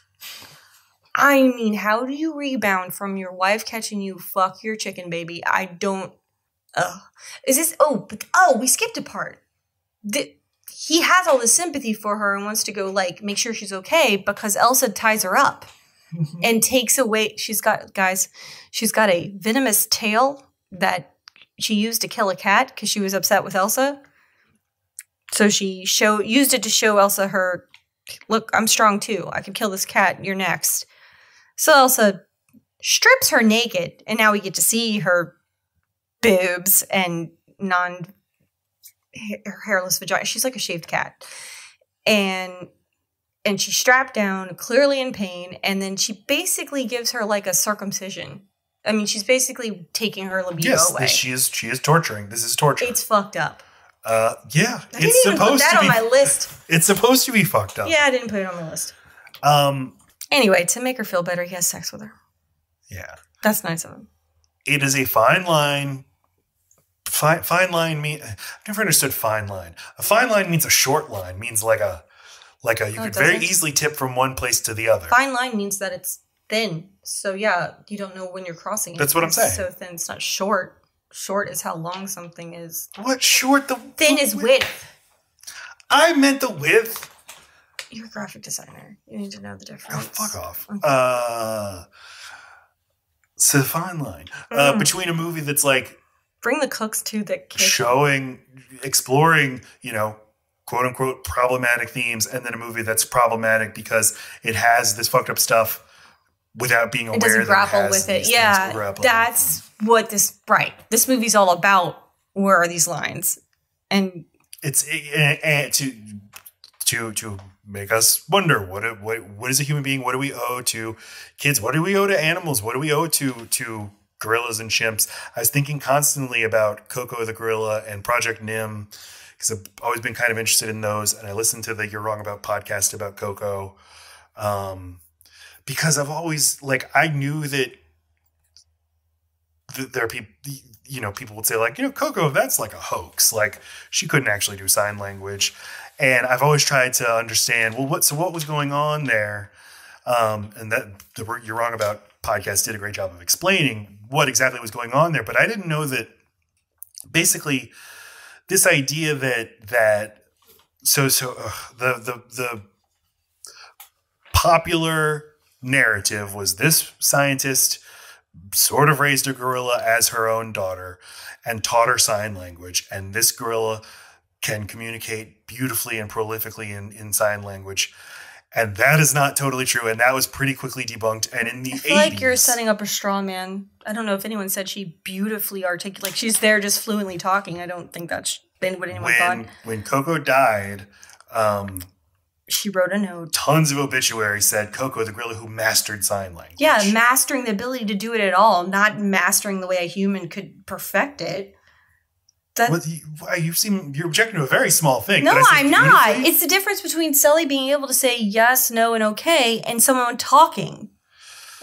Speaker 2: I mean, how do you rebound from your wife catching you fuck your chicken baby? I don't... Is this... we skipped a part. He has all this sympathy for her and wants to go, make sure she's okay because Elsa ties her up and takes away... She's got a venomous tail that she used to kill a cat because she was upset with Elsa. So she used it to show Elsa her... Look, I'm strong too. I can kill this cat. You're next. So Elsa strips her naked, and now we get to see her boobs and hairless vagina. She's like a shaved cat. And she's strapped down, clearly in pain, and then she basically gives her like a circumcision. I mean, she's basically taking her libido away.
Speaker 1: Yes, she is torturing. This is torture.
Speaker 2: It's fucked up.
Speaker 1: Yeah.
Speaker 2: I didn't even put that on my list.
Speaker 1: It's supposed to be fucked up.
Speaker 2: Yeah, I didn't put it on my list. Anyway, to make her feel better, he has sex with her.
Speaker 1: Yeah.
Speaker 2: That's nice of him.
Speaker 1: It is a fine line. Fine line mean... I've never understood fine line. A fine line means a short line. Means you could very easily tip from one place to the other. Fine
Speaker 2: line means that it's thin. So yeah, you don't know when you're crossing it.
Speaker 1: That's what I'm saying.
Speaker 2: It's so thin. It's not short. Short is how long something is.
Speaker 1: What short?
Speaker 2: Thin is width.
Speaker 1: I meant the width.
Speaker 2: You're a graphic designer. You need to know the difference.
Speaker 1: Oh, fuck off. Okay. So fine line between a movie that's
Speaker 2: bring the cooks to the
Speaker 1: kitchen. Exploring, quote unquote problematic themes, and then a movie that's problematic because it has this fucked up stuff without being aware
Speaker 2: it doesn't grapple with it. Yeah, that's what this movie's all about. Where are these lines? And
Speaker 1: it's to make us wonder what is a human being? What do we owe to kids? What do we owe to animals? What do we owe to gorillas and chimps? I was thinking constantly about Coco the gorilla and Project Nim because I've always been kind of interested in those, and I listened to the You're Wrong About podcast about Coco. Because I've always, I knew that there are people, people would say, Coco, that's like a hoax. She couldn't actually do sign language. And I've always tried to understand, what was going on there? And that the You're Wrong About podcast did a great job of explaining what exactly was going on there. But I didn't know that basically this idea that the popular narrative was this scientist sort of raised a gorilla as her own daughter and taught her sign language, and this gorilla can communicate beautifully and prolifically in sign language, And that is not totally true. And that was pretty quickly debunked. And in the 80s... I
Speaker 2: feel like you're setting up a straw man. I don't know if anyone said she beautifully articulated. Like, she's there just fluently talking. I don't think that's what anyone thought.
Speaker 1: When Coco died...
Speaker 2: she wrote a note.
Speaker 1: Tons of obituaries said Coco, the gorilla who mastered sign language.
Speaker 2: Yeah, mastering the ability to do it at all, not mastering the way a human could perfect it.
Speaker 1: You're objecting to a very small thing.
Speaker 2: No, I'm not. It's the difference between Sully being able to say yes, no, and okay, and someone talking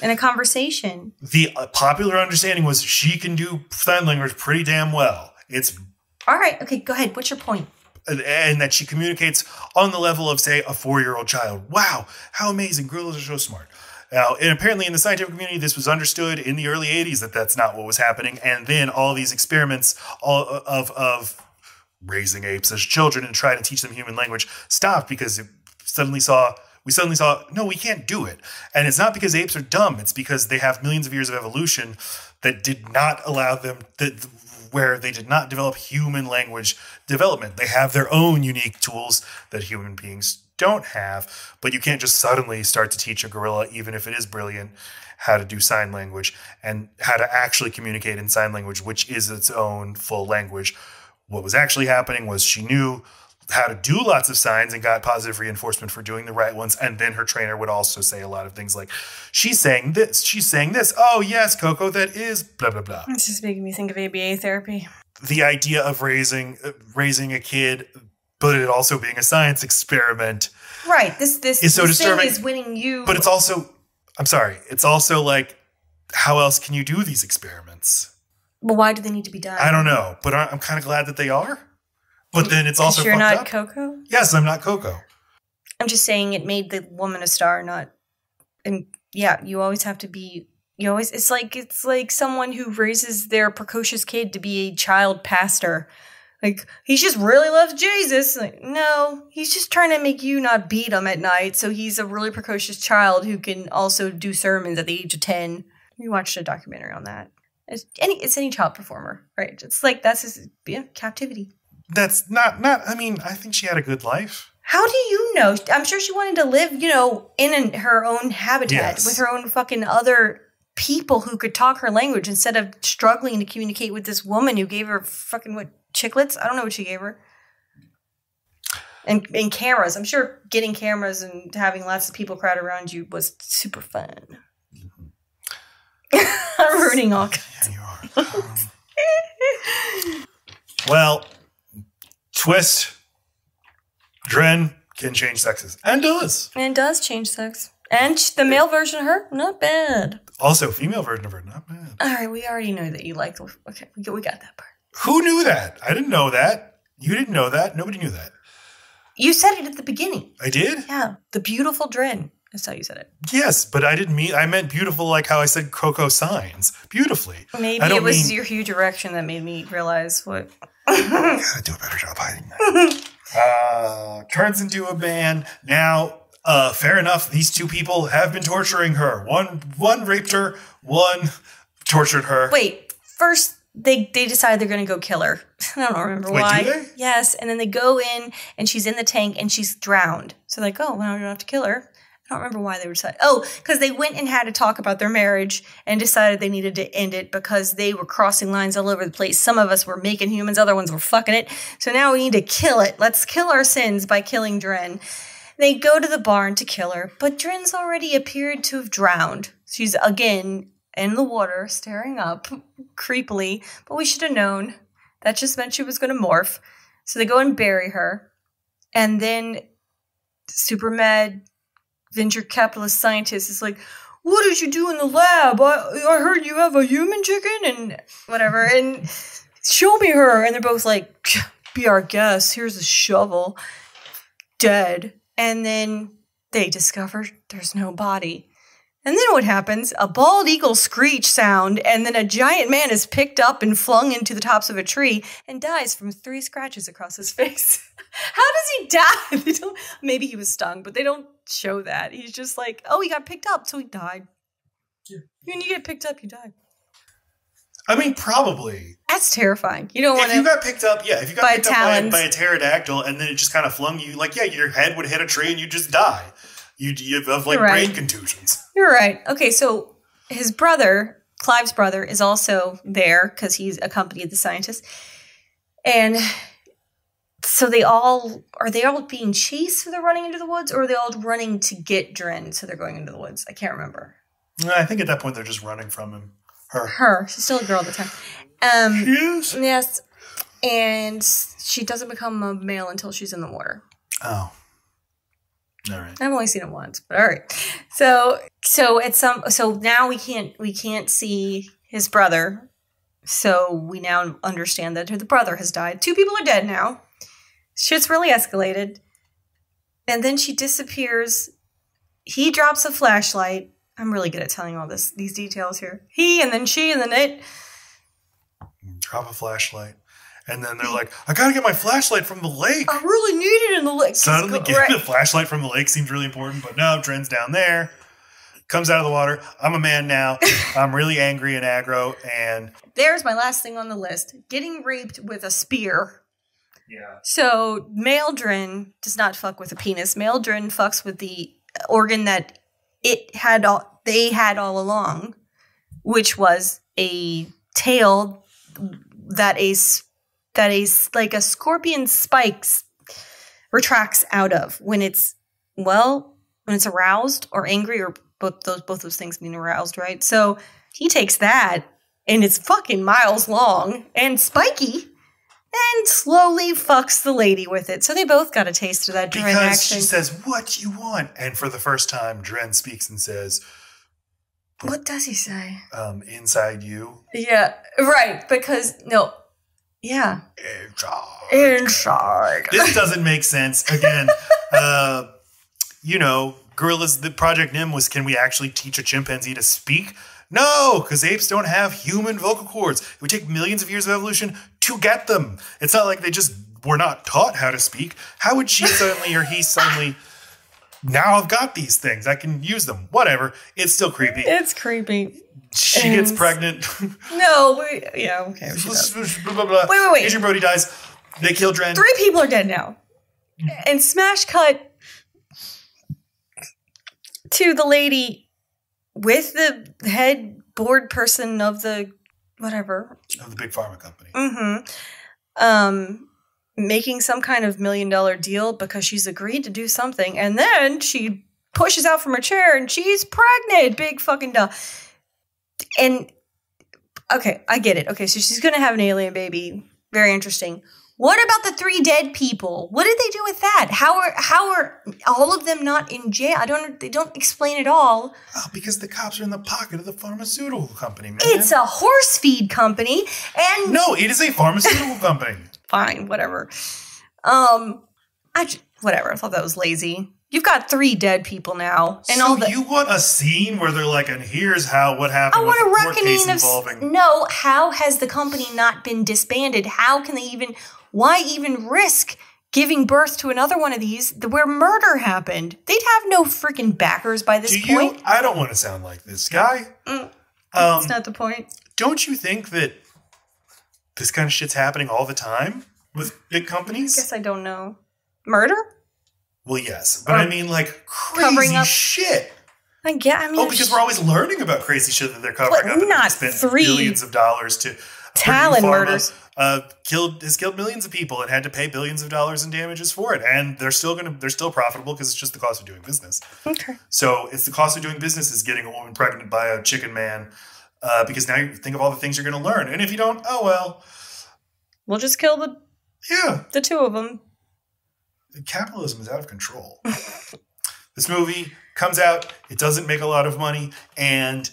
Speaker 2: in a conversation.
Speaker 1: The popular understanding was she can do sign language pretty damn well. It's
Speaker 2: all right. Okay, go ahead. What's your point?
Speaker 1: And that she communicates on the level of, say, a 4-year-old child. Wow, how amazing. Gorillas are so smart. Now, and apparently in the scientific community, this was understood in the early 80s that that's not what was happening. And then all these experiments of raising apes as children and trying to teach them human language stopped because we suddenly saw, no, we can't do it. And it's not because apes are dumb. It's because they have millions of years of evolution that did not allow them, where they did not develop human language development. They have their own unique tools that human beings don't have, but you can't just suddenly start to teach a gorilla, even if it is brilliant, how to do sign language and how to actually communicate in sign language, which is its own full language. What was actually happening was she knew how to do lots of signs and got positive reinforcement for doing the right ones. And then her trainer would also say a lot of things like, she's saying this, she's saying this. Oh, yes, Coco, that is blah, blah, blah.
Speaker 2: It's just making me think of ABA therapy.
Speaker 1: The idea of raising a kid, but it also being a science experiment.
Speaker 2: Right. This
Speaker 1: is so disturbing.
Speaker 2: Thing is winning you.
Speaker 1: But it's also, I'm sorry, it's also like, how else can you do these experiments?
Speaker 2: Well, why do they need to be done?
Speaker 1: I don't know, but I'm kind of glad that they are. But then it's also
Speaker 2: you're not
Speaker 1: up.
Speaker 2: Coco?
Speaker 1: Yes, I'm not Coco.
Speaker 2: I'm just saying it made the woman a star, not. And yeah, you always have to be. You always. It's like someone who raises their precocious kid to be a child pastor. Like, he just really loves Jesus. Like, no, he's just trying to make you not beat him at night. So he's a really precocious child who can also do sermons at the age of 10. We watched a documentary on that. It's any child performer, right? It's like that's his captivity.
Speaker 1: That's not, I mean, I think she had a good life.
Speaker 2: How do you know? I'm sure she wanted to live, in her own habitat with her own fucking other people who could talk her language instead of struggling to communicate with this woman who gave her fucking, chiclets? I don't know what she gave her. And cameras. I'm sure getting cameras and having lots of people crowd around you was super fun. I'm ruining all kinds.
Speaker 1: Yeah, you are. Well... Twist, Dren can change sexes. And does.
Speaker 2: And does change sex. And the male version of her, not bad.
Speaker 1: Also, female version of her, not bad.
Speaker 2: All right, we already know that you like the... Okay, we got that part.
Speaker 1: Who knew that? I didn't know that. You didn't know that. Nobody knew that.
Speaker 2: You said it at the beginning.
Speaker 1: I did?
Speaker 2: Yeah. The beautiful Dren. That's how you said it.
Speaker 1: Yes, but I meant beautiful like how I said Coco signs. Beautifully.
Speaker 2: Maybe it was your huge erection that made me realize what...
Speaker 1: Gotta do a better job hiding that. Turns into a man. Now, fair enough, these two people have been torturing her. One raped her, one tortured her.
Speaker 2: Wait, first they decide they're going to go kill her. I don't remember why.
Speaker 1: Do they?
Speaker 2: Yes, and then they go in and she's in the tank and she's drowned. So like, oh, well, we don't have to kill her. I don't remember why they were deciding. Oh, because they went and had to talk about their marriage and decided they needed to end it because they were crossing lines all over the place. Some of us were making humans, other ones were fucking it. So now we need to kill it. Let's kill our sins by killing Dren. They go to the barn to kill her, but Dren's already appeared to have drowned. She's again in the water, staring up creepily, but we should have known. That just meant she was going to morph. So they go and bury her. And then super mad venture capitalist scientist is like, what did you do in the lab? I heard you have a human chicken and whatever. And show me her. And they're both like, be our guest. Here's a shovel. Dead. And then they discover there's no body. And then what happens? A bald eagle screech sound, and then a giant man is picked up and flung into the tops of a tree and dies from 3 scratches across his face. How does he die? Maybe he was stung, but they don't show that. He's just like, oh, he got picked up, so he died. Yeah. When you get picked up, you die.
Speaker 1: I mean, probably.
Speaker 2: That's terrifying. You don't want to.
Speaker 1: If you got picked up, if you got picked up by a pterodactyl and then it just kind of flung you, like, your head would hit a tree and you just die. You have like
Speaker 2: You're right.
Speaker 1: brain contusions.
Speaker 2: You're right. Okay, so his brother, Clive's brother, is also there because he's accompanied the scientist. And so are they all being chased so they're running into the woods, or are they all running to get Dren so they're going into the woods? I can't remember.
Speaker 1: I think at that point they're just running from him.
Speaker 2: Her. She's still a girl at the time.
Speaker 1: She is?
Speaker 2: Yes. And she doesn't become a male until she's in the water.
Speaker 1: Oh. All right.
Speaker 2: I've only seen it once, but all right. So now we can't see his brother. So we now understand that the brother has died. 2 people are dead now. Shit's really escalated. And then she disappears. He drops a flashlight. I'm really good at telling all these details here. He, and then she, and then it.
Speaker 1: Drop a flashlight. And then they're like, I gotta get my flashlight from the lake.
Speaker 2: I really need it in the lake.
Speaker 1: Suddenly getting the flashlight from the lake seems really important, but no, Dren's down there. Comes out of the water. I'm a man now. I'm really angry and aggro. And
Speaker 2: there's my last thing on the list. Getting raped with a spear.
Speaker 1: Yeah.
Speaker 2: So male Dren does not fuck with a penis. Male Dren fucks with the organ that they had all along, which was a tail that like a scorpion spikes retracts out of when it's aroused or angry, or both those things mean aroused, right? So he takes that, and it's fucking miles long and spiky, and slowly fucks the lady with it. So they both got a taste of that Dren action.
Speaker 1: Because she says, "What you want?" And for the first time, Dren speaks and says,
Speaker 2: "What does he say?"
Speaker 1: Inside you.
Speaker 2: Yeah, right. Because no. Yeah. Inside.
Speaker 1: This doesn't make sense. Again, gorillas, the Project Nim was, can we actually teach a chimpanzee to speak? No, because apes don't have human vocal cords. It would take millions of years of evolution to get them. It's not like they just were not taught how to speak. How would she suddenly, or he suddenly, now I've got these things, I can use them. Whatever. It's still creepy.
Speaker 2: It's creepy.
Speaker 1: She gets pregnant.
Speaker 2: No, okay. Wait.
Speaker 1: Adrien Brody dies. They kill Dren.
Speaker 2: 3 people are dead now. And smash cut to the lady with the head board person of the whatever.
Speaker 1: Of the big pharma company.
Speaker 2: Mm-hmm. Making some kind of $1 million deal because she's agreed to do something. And then she pushes out from her chair and she's pregnant. Big fucking duh. And, okay, I get it. Okay, so she's going to have an alien baby. Very interesting. What about the 3 dead people? What did they do with that? How are all of them not in jail? They don't explain it all.
Speaker 1: Oh, because the cops are in the pocket of the pharmaceutical company, man.
Speaker 2: It's a horse feed company, and...
Speaker 1: No, it is a pharmaceutical company.
Speaker 2: Fine, whatever. Whatever, I thought that was lazy. You've got 3 dead people now. And
Speaker 1: so you want a scene where they're like, and here's what happened with the court case involving...
Speaker 2: No, how has the company not been disbanded? How can they why even risk giving birth to another one of these where murder happened? They'd have no freaking backers by this point.
Speaker 1: I don't want to sound like this guy.
Speaker 2: That's not the point.
Speaker 1: Don't you think that this kind of shit's happening all the time with big companies?
Speaker 2: I guess I don't know. Murder?
Speaker 1: Well, yes. But I mean, like, crazy shit. Because we're always learning about crazy shit that they're covering up.
Speaker 2: Not
Speaker 1: spent
Speaker 2: 3
Speaker 1: billions of dollars to...
Speaker 2: Talon murders.
Speaker 1: Has killed millions of people and had to pay billions of dollars in damages for it. And they're still profitable because it's just the cost of doing business.
Speaker 2: Okay.
Speaker 1: So it's the cost of doing business is getting a woman pregnant by a chicken man. Because now you think of all the things you're going to learn. And if you don't, oh well.
Speaker 2: We'll just kill the 2 of them.
Speaker 1: Capitalism is out of control. This movie comes out, it doesn't make a lot of money, and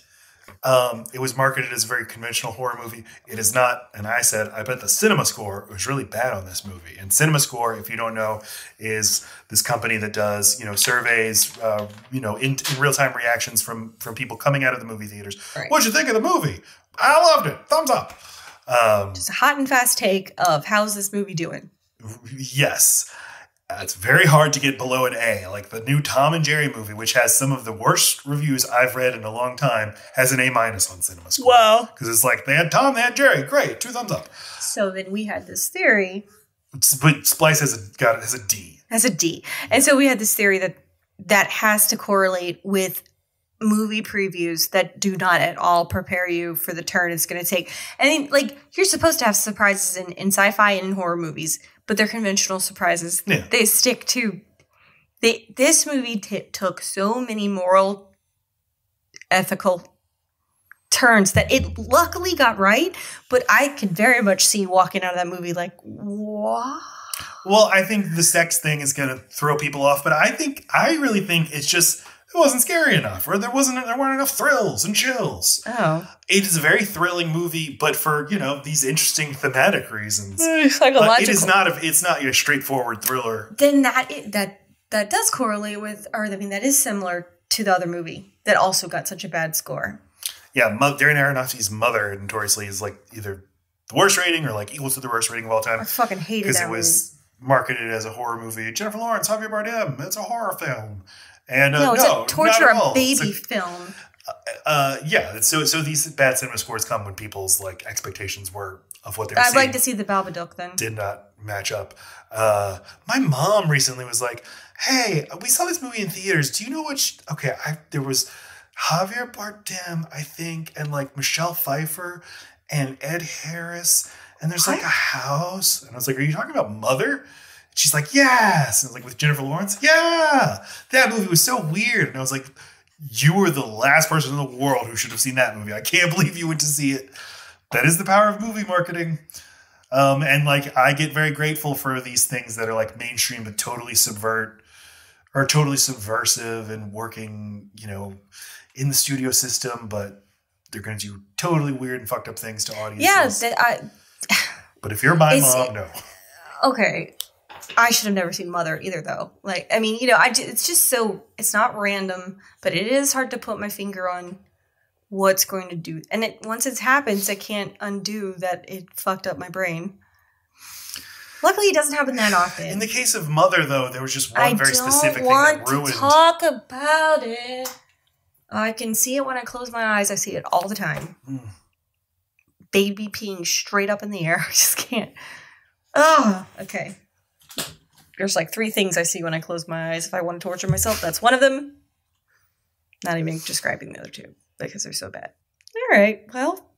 Speaker 1: it was marketed as a very conventional horror movie. It is not, and I bet the Cinema Score was really bad on this movie. And Cinema Score, if you don't know, is this company that does, surveys, in real-time reactions from people coming out of the movie theaters. Right. What'd you think of the movie? I loved it. Thumbs up.
Speaker 2: Just a hot and fast take of how's this movie doing?
Speaker 1: Yes. It's very hard to get below an A. Like the new Tom and Jerry movie, which has some of the worst reviews I've read in a long time, has an A- on Cinema Score.
Speaker 2: Wow.
Speaker 1: Because it's like, they had Tom, they had Jerry. Great. 2 thumbs up.
Speaker 2: So then we had this theory.
Speaker 1: But Splice has a D.
Speaker 2: Has a D. And so we had this theory that that has to correlate with movie previews that do not at all prepare you for the turn it's going to take. I mean, like, you're supposed to have surprises in sci-fi and in horror movies, but they're conventional surprises.
Speaker 1: Yeah.
Speaker 2: They stick to... This movie took so many moral, ethical turns that it luckily got right, but I can very much see walking out of that movie like, what?
Speaker 1: Well, I think the sex thing is going to throw people off, but I really think it's just, it wasn't scary enough, or there weren't enough thrills and chills.
Speaker 2: Oh.
Speaker 1: It is a very thrilling movie, but for, these interesting thematic reasons.
Speaker 2: Psychological.
Speaker 1: It's not a straightforward thriller.
Speaker 2: Then that does correlate with, that is similar to the other movie that also got such a bad score.
Speaker 1: Yeah, Darren Aronofsky's Mother notoriously is like either the worst rating or like equal to the worst rating of all time.
Speaker 2: I fucking hated that
Speaker 1: because it was marketed as a horror movie. Jennifer Lawrence, Javier Bardem, it's a horror film. And
Speaker 2: it's a torture a baby film.
Speaker 1: Yeah, so these bad cinema scores come when people's like expectations were of what they were seeing.
Speaker 2: I'd like to see the Babadook then.
Speaker 1: Did not match up. My mom recently was like, "Hey, we saw this movie in theaters. Do you know what?" There was Javier Bardem, I think, and like Michelle Pfeiffer and Ed Harris, and there's like a house. And I was like, "Are you talking about Mother?" And she's like, "Yes." And I was like, "With Jennifer Lawrence?" "Yeah." That movie was so weird. And I was like, "You were the last person in the world who should have seen that movie. I can't believe you went to see it." That is the power of movie marketing. And like, I get very grateful for these things that are like mainstream but totally subversive and working, in the studio system, but they're going to do totally weird and fucked up things to audiences.
Speaker 2: Yeah,
Speaker 1: but if you're my mom, no.
Speaker 2: Okay. I should have never seen Mother either, though. Like, I mean, it's just so, it's not random, but it is hard to put my finger on what's going to do. And once it happens, I can't undo that it fucked up my brain. Luckily, it doesn't happen that often.
Speaker 1: In the case of Mother, though, there was just one very specific thing that ruined.
Speaker 2: I don't want to talk about it. I can see it when I close my eyes. I see it all the time. Baby peeing straight up in the air. I just can't. Oh, okay. There's like 3 things I see when I close my eyes. If I want to torture myself, that's one of them. Not even describing the other 2 because they're so bad. All right. Well,